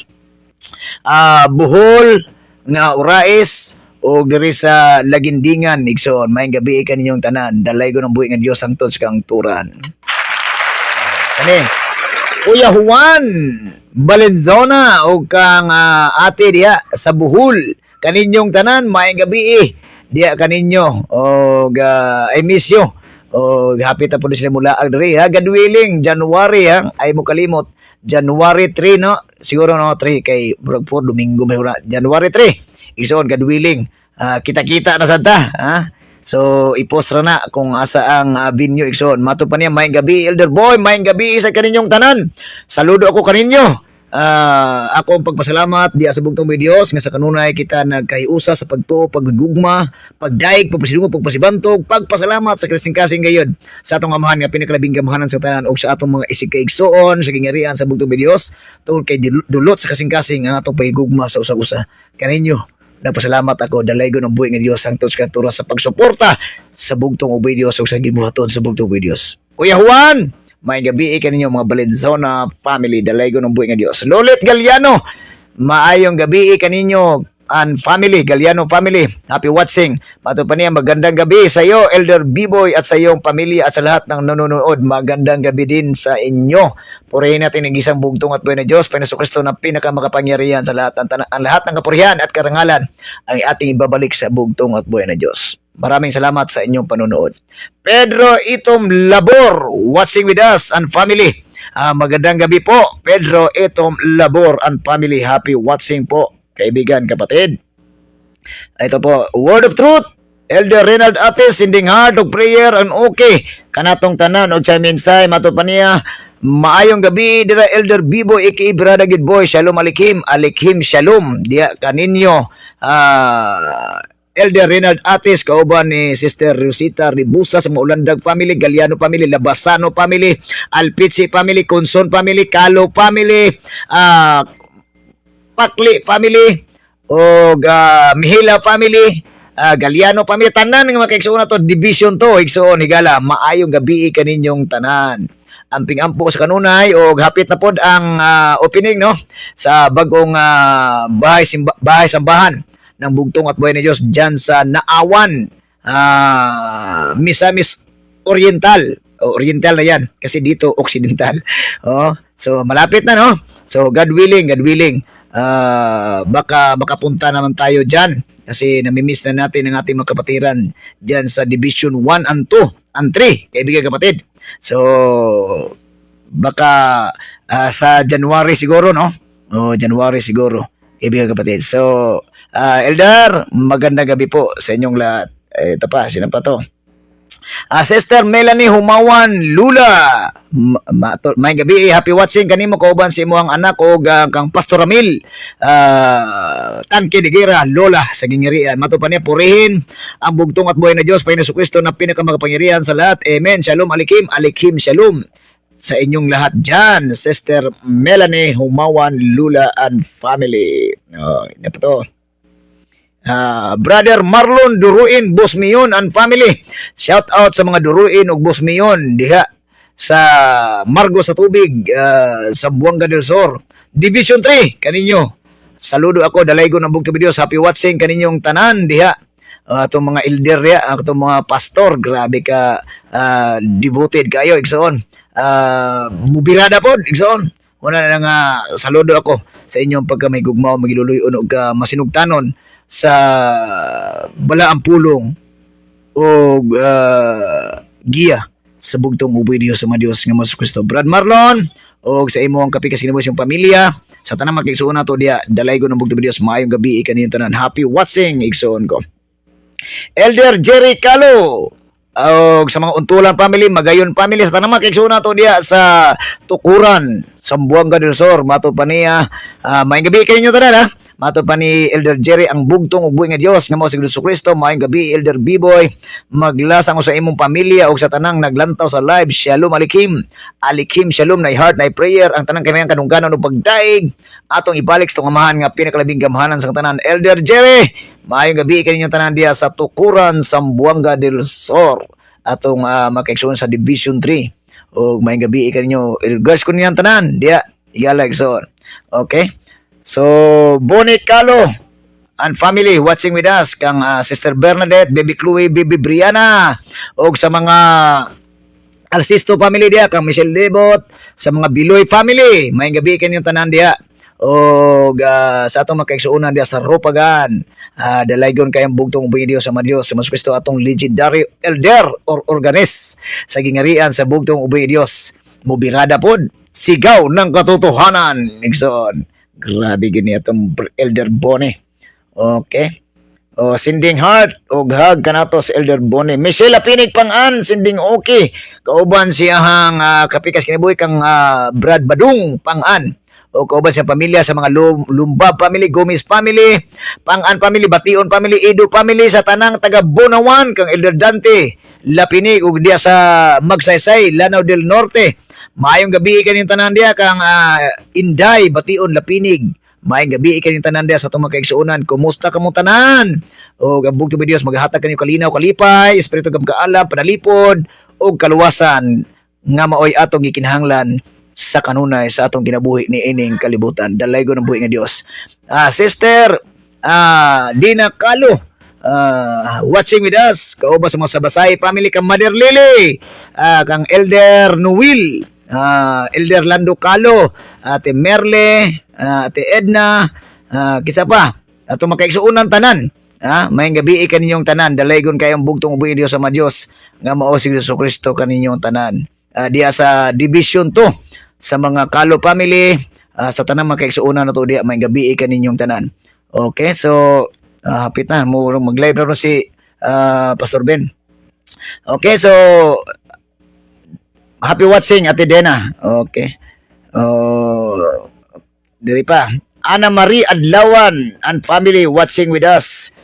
S2: Bohol nga Uraes o diri sa Lagindingan igsoon. Maayong gabi kaninyong tanan, dalay ko ng buhi nga Dios hangtod sa kangturan. Sani Kuya Juan Valenzuela o kang ate diya sa Bohol, kaninyong tanan, maayong gabi diya kaninyo og I miss you. O hapit na po sila mula diri ha, God willing January ay mo kalimot January 3 no, siguro no 3 kay Brog 4 Domingo may January 3 igsoon, God willing kita-kita na sad ta so i-post ra na kung asa ang venue igsoon. Mato pa niya, maayong gabi Elder Boy, maayong gabi sa kaninyong tanan, saludo ako kaninyo. Ako ang pagpasalamat diya sa bugtong Dios nga sa kanunay kita nagkahiusa sa pagtuo, paggugma, pagdaig, pagpasidungo, pagpasibantog, pagpasalamat sa kasing-kasing gayud sa atong amahan nga pinakalabing gamahanan sa tanan og sa atong mga isig kaigsoon sa gingarian sa bugtong Dios tungod kay dulot sa kasing-kasing ang atong paghigugma sa usag-usa. Kaninyo nagpasalamat ako, dalay ko ng buhi nga Dios hangtod sa kantura sa pagsuporta sa bugtong Dios ug sa gibuhaton sa bugtong Dios. Kuya Juan, may gabi kaninyo mga Valenzuela family, dalay ko ng buhi nga Dios. Lolet Galiano, maayong gabi kaninyo and family, Galiano family, happy watching. Mato pa niya, magandang gabi sa iyo Elder B-Boy at sa iyong pamilya at sa lahat ng nanonood. Magandang gabi din sa inyo. Purihin natin ang isang bugtong at buhay na Diyos, Panginoon Kristo na pinakamakapangyarihan sa lahat ang lahat ng kapurihan at karangalan ang ating ibabalik sa bugtong at buhay na Diyos. Maraming salamat sa inyong panonood. Pedro Itom Labor, watching with us and family. Magandang gabi po, Pedro Itom Labor and family. Happy watching po, kaibigan, kapatid. Ito po, Word of Truth, Elder Renald Ates, sending heart of prayer and okay. Kanatong tanan o sa minsay, mato pa niya. Maayong gabi, dira Elder Bibo, aka Brother Good Boy. Shalom alikim, alikim shalom. Diya kaninyo, Elder Renald Atis, kauban ni Sister Rosita Ribusa sa Maulandag family, Galiano family, Labasano family, Alpitsi family, Conson family, Calo family, Pakli family, o Mihila family, Galiano family, tanan nga mga kaigsoon na to, Division 2, igsoon, higala, maayong gabi kaninyong tanan. amping ampo sa kanunay o hapit na pod ang opening no sa bagong bahay sambahan ng Bugtong at Buhay ni Diyos diyan sa Naawan, Misamis Oriental. Oriental na yan kasi dito Occidental. So malapit na no. So God willing, baka makapunta naman tayo diyan kasi namimiss na natin ang ating mga kapatiran diyan sa Division 1 and 2 and 3, kaibigan kapatid. So baka sa January siguro no. January siguro, kaibigan kapatid. So Elder, magandang gabi po sa inyong lahat. Ito pa, sino pa to? Sister Melanie Humawan Lula, may gabi, happy watching kanimo kauban si imong anak o kang Pastor Ramil Tanke de Guerra Lola sa gingirian. Mato pa niya purihin ang Bugtong at Buhay na Diyos Panginoon Kristo na pinakamakapangyarihan sa lahat. Amen. Shalom alikim, alikim shalom sa inyong lahat dyan, Sister Melanie Humawan Lula and family. Ina pa to. Brother Marlon Duruin Bosmion and family, shout out sa mga Duruin ug Bosmion diha sa Margo sa Tubig, sa Buanga del Sur, Division 3 kaninyo. Saludo ako, dalaygo ng Bugtong Videos, happy watching kaninyong tanan diha. Atong mga elder diha, atong mga pastor, grabe ka devoted kayo igsoon. Mubirada pod igsoon. Una na nga saludo ako sa inyong pagka may gugmaw, magiluluyon ug masinugtanon sa balaang pulong o giya sa Bugtong Uboy Diyos sa mga Diyos nga Hesus Kristo. Brad Marlon o sa imong kapikas kinabos yung pamilya sa tanang magkaigsuon nato diya, dalay ko ng Bugtong Diyos, maayong gabi kaniyong tanan. Happy watching igsuon ko. Elder Jerry Calo o sa mga Untulan family, Magayon family, sa tanang magkaigsuon nato diya sa Tukuran, Sambuanga del Sur, mato pa niya, maayong gabi kaniyong tanan ha. Mato pa ni Elder Jerry ang Bugtong ug Buhay nga Dios nga mao si Hesus Kristo. Maayong gabi Elder Biboy, maglasang sa imong pamilya ug sa tanang naglantaw sa live. Shalom alikim, alikim shalom na heart na prayer ang tanang kanilang kanungganon ug pagdaig atong ibalik sa amahan nga pinakalabing gamhanan sa tanan. Elder Jerry, maayong gabi kaninyong tanan diya sa Tukuran, Sambuanga del Sur, atong makaigsoon sa Division 3. ug maayong gabi kaninyo. Regards ko niyang tanan diya igala igsoon. Okay. So, Bonnie Calo and family watching with us, kang Sister Bernadette, Baby Chloe, Baby Brianna, o sa mga Alsisto family diya, kang Michelle Debot, sa mga Biloy family, may gabi kanyang tanan diya, o sa atong makaigsuunan diya sa Ropagan, dalaygon kayang Bugtong Uboy Diyos sa Diyos sa Hesus Kristo, atong legendary elder or organist sa gingarian sa Bugtong Uboy Diyos, mubirada pod, sigaw ng katotohanan, igsoon. Grabe gini atong Elder Bonnie. Okay. Sending heart o hug kanato sa Elder Bonnie. Michelle Apinig Pang-an, sending okay. Kauban siyang kapikas kinabuhi kang Brad Badung Pang-an. O kauban siyang pamilya sa mga Lumbab family, Gomez family, Pang-an family, Bation family, Edo family, sa tanang taga Bonawan kang Elder Dante Lapinig ug diya sa Magsaysay, Lanao del Norte. Maayong gabi kaning tanan diya kang Inday Bation Lapinig. Maayong gabi kaning tanan diya sa atong makaigsuonan. Kumusta kamo tanan? O ang Bugtong Diyos maghatag kanyo kalinaw, kalipay, espiritu gam kaalam, panalipod ug kaluwasan nga maoy atong gikinahanglan sa kanunay sa atong ginabuhi ni ining kalibutan. Dalaygon ng buhi nga Dios. Sister Dina Calo, watching with us, kauban sa mga Sabasay family, kang Mother Lily, kang Elder Nuwil, Elder Lando Calo, Ate Merle, Ate Edna, kisa pa ato makaigsuunan tanan. Mayong gabi kaninyong tanan, dalaygon kayong Bugtong Uboy Diyos sa Diyos nga mao si Hesus Kristo kaninyong tanan. Diya sa Division 2 sa mga Calo family, sa tanang makaigsuunan nato diya, mayong gabi kaninyong tanan. Okay, so hapit na mo mag-live na ron si Pastor Ben. Okay, so happy watching Ate Dena. Okay. Diri pa. Ana Marie Adlawan and family watching with us.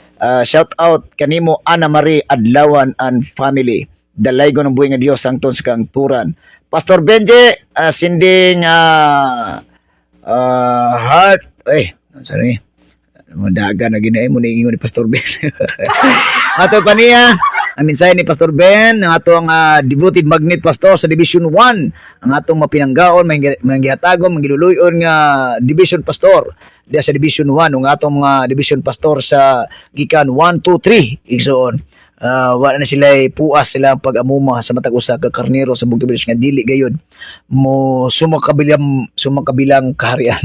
S2: Shout out kanimo Ana Marie Adlawan and family. Dalaygon ng buhay nga Dios sangton sa kangturan. Pastor Benje, sending heart. Sorry. Madaga na ginaay mo ni Pastor Ben. Ato pa niya. Ang mensahe ni Pastor Ben, ang atong devoted magnet pastor sa Division 1, ang atong mapinanggaon, manggihatagon, manggiluluyon nga Division Pastor diya sa Division 1, ang atong Division Pastor sa gikan 1, 2, 3, igsoon. Wala na sila puas sila pag-amuma sa matag usa ka karnero sa bugtong Dios nga dili gayud mo sumakabilang kaharian.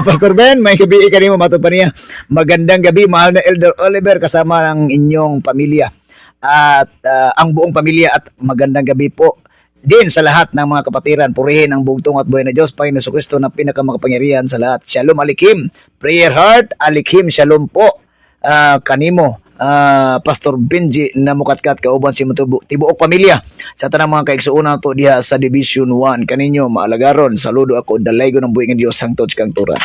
S2: Pastor Ben, may gabi ka nimo mato pa niya. Magandang gabi, mahal na Elder Oliver kasama ng inyong pamilya at ang buong pamilya, at magandang gabi po din sa lahat ng mga kapatiran. Purihin ang bugtong at buhay na Diyos, Panginoon Jesucristo na pinakamakapangyarihan sa lahat. Shalom Alikim, prayer heart, Alikim, shalom po kanimo. Pastor Benji na mukatkat kauban si tibuok pamilya sa tanang mga kaigsuonan to diha sa Division 1 kaninyo maalagaron. Saludo ako, dalay ko ng buhay ng Dios hangtod sa kang turan.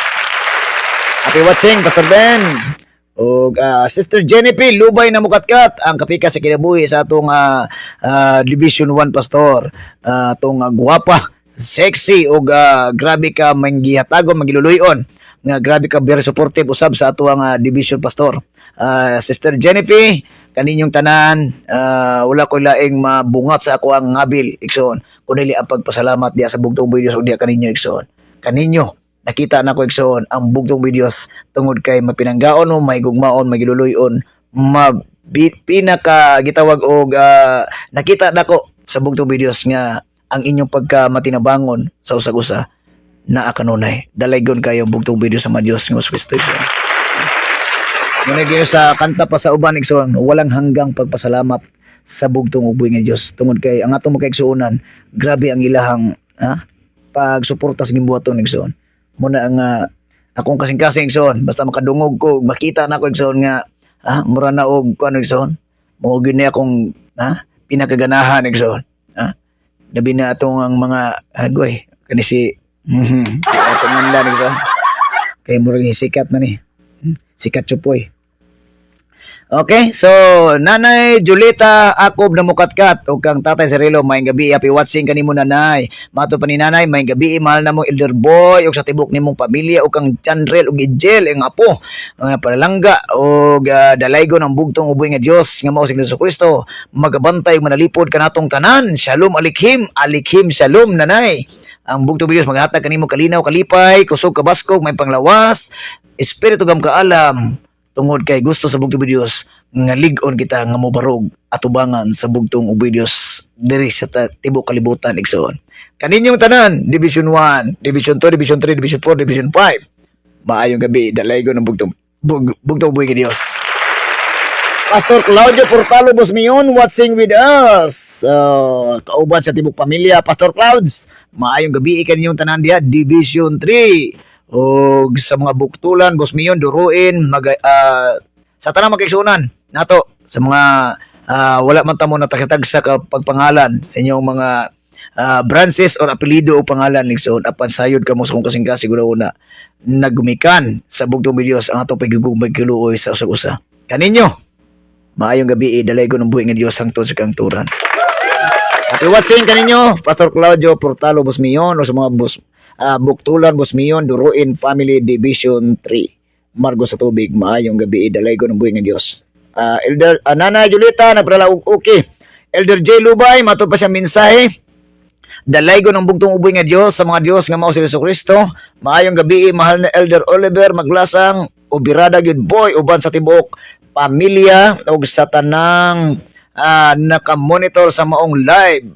S2: Happy watching Pastor Ben. O Sister Jenny P. Lubay na mukatkat ang kapika sa kinabuhi sa atong Division 1 Pastor. Atong guwapa, sexy o grabe ka manggihatagon, magiluluyon nga grabe ka very supportive usab sa ato ang Division Pastor. Sister Jennifer, kaninyong tanan, wala ko laing mabungat sa ako ang ngabil, ikson. Kunili ang pagpasalamat diya sa bugtong videos o diya kaninyo, ikson. Kaninyo, nakita na ko, ikson, ang bugtong videos tungod kay mapinanggaon o may gugmaon, may giluluyon, pinaka gitawag o nakita na ko sa bugtong videos nga ang inyong pagka matinabangon sa usag-usa na kanunay. Dalaygon kayo ang bugtong video sa mga Diyos ng Kristo, ikson. Ngunit sa kanta pa sa uban, igsoon, walang hanggang pagpasalamat sa bugtong uboy nga Dios tungod kay ang atong makaigsuonan, grabe ang ilahang pagsuporta sa gimbuhaton, igsoon. Muna ang akong kasing-kasing, igsoon, basta makadungog ko, makita na ko, igsoon, nga mura na og kuno, igsoon, mo gyud ni akong pinakaganahan, igsoon. Labi na atong ang mga agoy kani si atong manlan, igsoon. Kay murag sikat na ni. Sikat chupoy. Okay, so Nanay Julita Akob na mukatkat o kang Tatay Cirilo, may gabi, happy watching kanimo Nanay. Mato pa ni Nanay, may gabi, mahal na mong Elder Boy o sa tibok nimong pamilya o kang Chandrel o Gijel ang apo palangga o dalaygo ng bugtong uboy nga Dios nga mao si Jesucristo, magabantay manalipod kanatong tanan. Shalom Alikim, Alikim shalom Nanay. Ang bugtong Dios maghatag kanimo kalinaw, kalipay, kusog kabaskog, may panglawas, espiritu gam kaalam. Tungod kay gusto sa bugtong Dios nga lig-on kita nga mobarog atubangan sa bugtong uboy Dios diri sa tibok kalibutan, igsoon. Kaninyong tanan, Division 1, Division 2, Division 3, Division 4, Division 5. Maayong gabi, dalaygo ng bugtong uboy nga Dios. Pastor Claudio Portalo Bosmion watching with us. Kauban sa tibok pamilya, Pastor Clouds. Maayong gabi kaninyong tanan diha, Division 3. O sa mga buktulan, Bosmion, Duruin, sa tanang magkaigsunan nato, sa mga wala man tamo natakitag sa pagpangalan sa inyong mga branches or apelido o pangalan, ligsoon apan sayod kamo sa kung kasing-kasing una nagumikan sa bugtong Dios ang atong pagigugmay kiluoy sa usag-usa. Kaninyo, maayong gabi, dalay ko ng buhay nga Dios hangtod sa kangturan. Happy watching kaninyo, Pastor Claudio Portalo Bosmion o sa mga buktulan Bosmion, Duruin Family Division 3. Margo sa tubig, maayong gabi, dalay ko ng buhay nga Dios. Elder Nanay Julita nagpadala og okay. Elder J Lubay mato pa siya mensahe. Dalay ko ng bugtong uboy nga Dios sa mga Dios nga mao si Jesucristo. Maayong gabi, mahal na Elder Oliver Maglasang o birada gyud boy uban sa tibuok pamilya ug sa tanang naka-monitor sa maong live.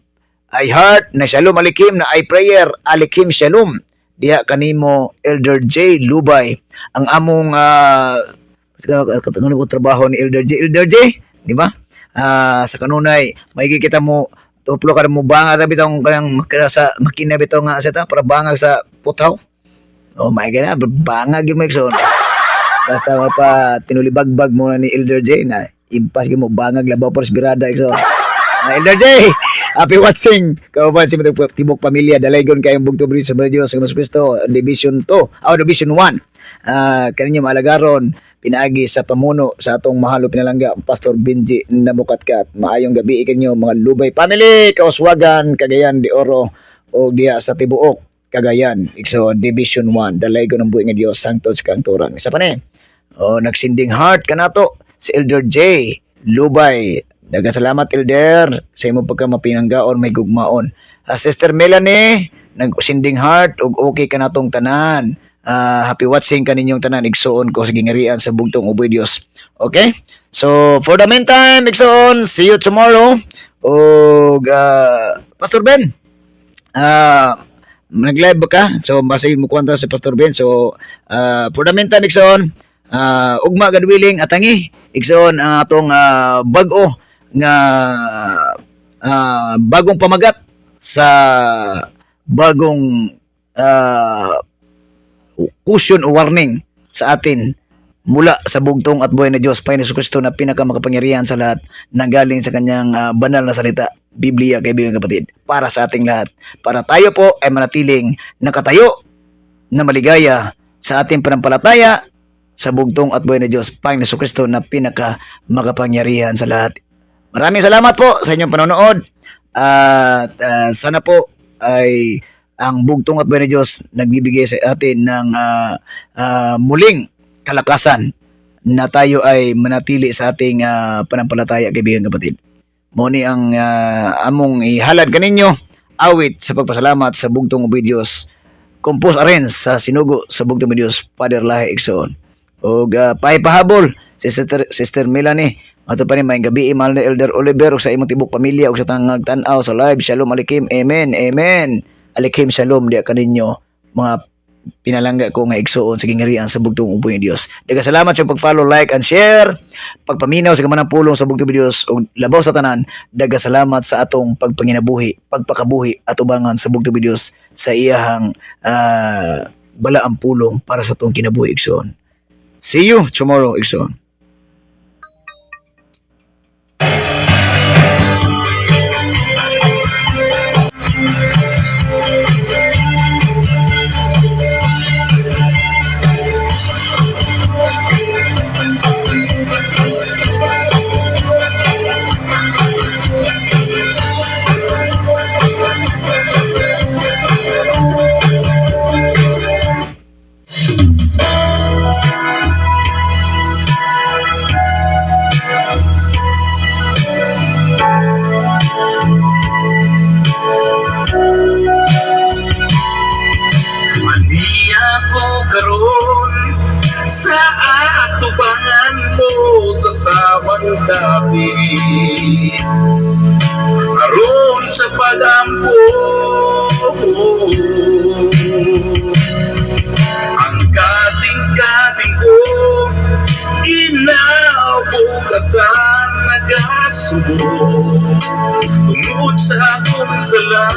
S2: I heart na shalom alikim na I prayer alikim shalom diha kanimo Elder J Lubay. Ang among katanungan ko trabaho ni Elder J, di ba? Sa kanunay may kita mo tuplo ka mo banga ra bitong kanang sa makina bitaw nga sa para bangag sa putaw. Oh my god, bangag gyud mo igsoon. Basta mapa tinulibagbag mo na ni Elder J na impas gyud mo bangag labaw por birada igsoon. Elder J, happy watching. Kauban si tibok pamilya, dalaygon kayong bugtong sa Diyos sa Kristo, Division 2, Division 1. Kaninyo malagaron, pinaagi sa pamuno sa atong mahalo pinalangga, Pastor Benji Namukatkat. Maayong gabi ikanyo mga Lubay family, Kauswagan, Cagayan de Oro, o diya sa Tibuok, Cagayan, so Division 1, dalaygon ng buhay nga Diyos, hangtod sa kangturan. Isa pa ni, nagsinding heart kanato, si Elder J. Lubay. Daghang salamat Elder sa imong pagkamapinanggaon may gugmaon. Sister Melanie, nag-sending heart ug okay ka natong tanan. Happy watching kaninyong tanan igsoon ko sa gingarian sa bugtong uboy Dios. Okay? So for the meantime, igsoon, see you tomorrow. Ug Pastor Ben, nag-live ba ka? So basahin mo kwanta si Pastor Ben. So for the meantime, igsoon, ugma God willing atangi igsoon ang atong bag-o nga bagong pamagat sa bagong caution o warning sa atin mula sa bugtong at buhay na Diyos Panginoon Jesucristo na pinakamakapangyarihan sa lahat nanggaling sa kanyang banal na salita, Biblia, kaibigan kapatid, para sa ating lahat. Para tayo po ay manatiling nakatayo na maligaya sa ating panampalataya sa bugtong at buhay na Diyos Panginoon Jesucristo na pinakamakapangyarihan sa lahat. Maraming salamat po sa inyong panonood at sana po ay ang bugtong at buhay na Diyos nagbibigay sa atin ng muling kalakasan na tayo ay manatili sa ating panampalataya, kaibigan kapatid. Muni ang among ihalad kaninyo awit sa pagpasalamat sa bugtong uboy Diyos. Compose arrange sa sinugo sa bugtong uboy Diyos, Father Lahi Igsoon. O pahipahabol si Sister Melanie. Ato pa rin may gabi, mahal na Elder Oliver ug sa imong tibok pamilya ug sa tangag tan-aw sa live. Shalom alikim. Amen. Amen. Alikim shalom diya kaninyo mga pinalangga ko nga igsoon sa gingarian sa bugtong uboy ng Dios. Daghang salamat sa pag-follow, like and share. Pagpaminaw sa gamanang pulong sa bugtong ng Dios ug labaw sa tanan. Daghang salamat sa atong pagpanginabuhi, pagpakabuhi at ubangan sa bugtong ng Dios sa iyahang balaang pulong para sa atong kinabuhi igsoon. See you tomorrow igsoon.
S1: Sa atubangan mo sa samang gabi, aron sa pagampo ang kasing-kasing ko ginabugatan nagasubo tungod sa akong sala.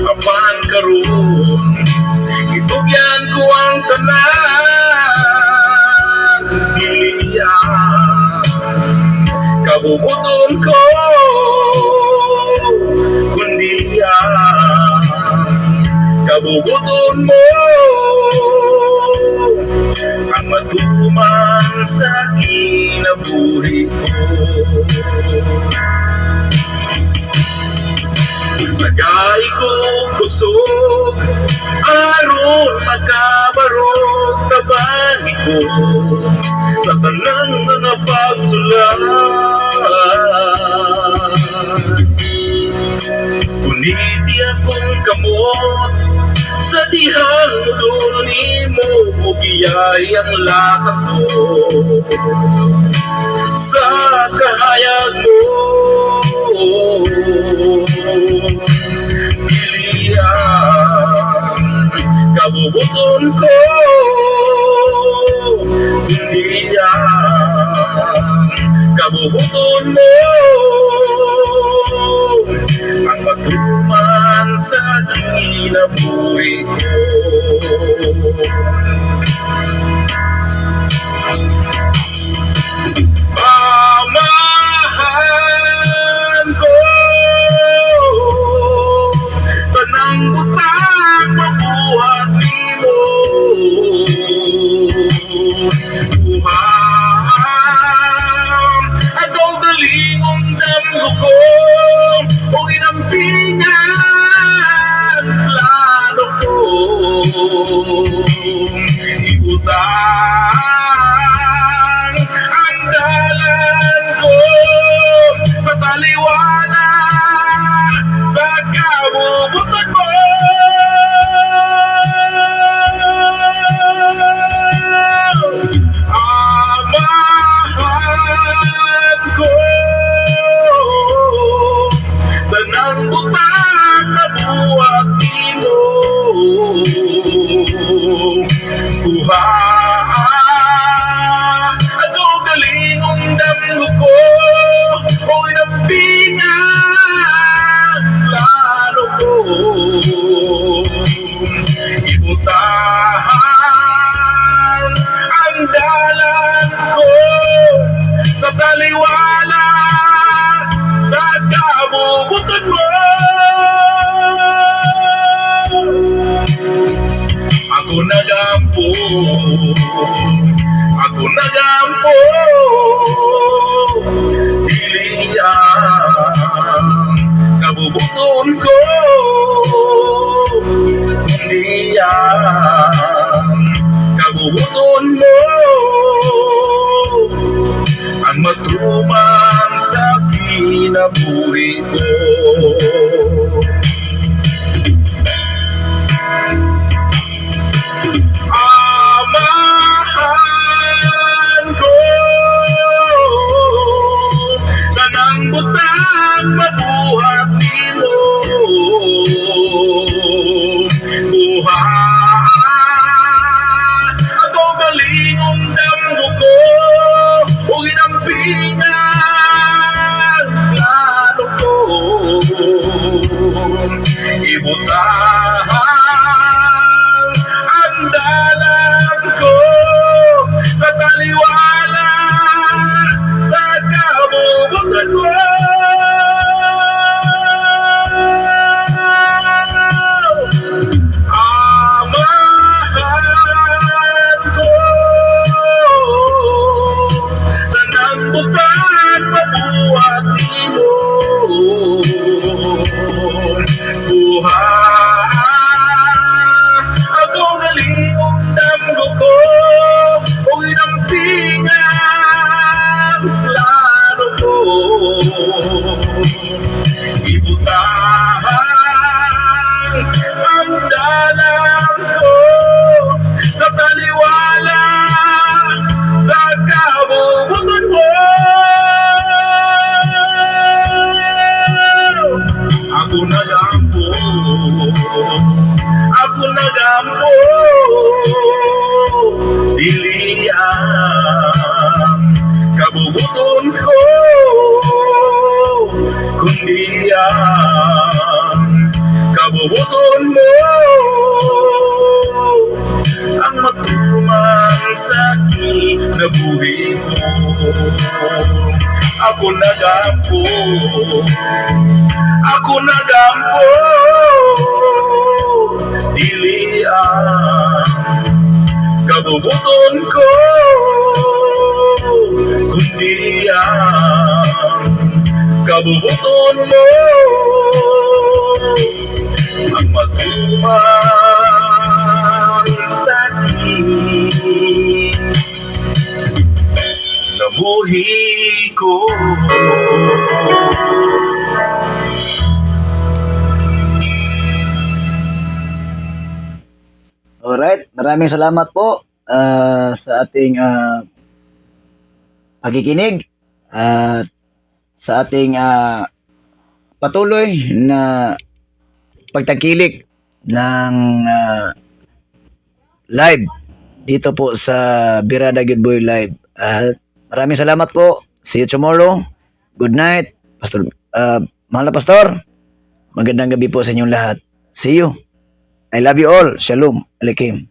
S1: Apan karon itugyan ko ang tanan, dilihan kabubuton ko, kundi yan kabubuton mo ang matuman sa kinabuhi ko. Lagay ko kusog aron makabarog tabani ko sa tanang mga pagsulat. Kuniti akong kamot sa dihang mudol ni mo o giyay ang lakad mo sa kahayag mo. Kabubuton ko, hindi yan kabubuton mo ang matuman sa kinabuhi ko. Amahan ko tanang butang mabuhat nimo, umaham atong galingong damgo ko o inampingan plano ko nagampo dili kabubuton ko kundi kabubuton mo ang matubang sa kinabuhi ko. Amahan ko kanang butang mabuhat nimo buha ako galingong damgo ko o inampingan plano ko ibutahan ang dalang ko sa taliwala sa kabubutan ko. Amahan ko tanang butang mabuhat nimo buhay ako galingong damgo ko o inampingan plano ko ibutahan ang dalang ko sa taliwala sa kabubutan mo. Ako nagampo dili kabubuton ko kundi kabubuton mo ang matumang sa kinabuhi ko. Ako nagampo dili kabubuton ko kundi kabubuton mo ang matumang sa kinabuhi ko.
S2: Alright, maraming salamat po sa ating pakikinig at sa ating patuloy na pagtangkilik ng live dito po sa Birada Good Boy Live. At maraming salamat po. See you tomorrow. Good night. Pastor, mahal na Pastor. Magandang gabi po sa inyong lahat. See you. I love you all. Shalom. Alekim.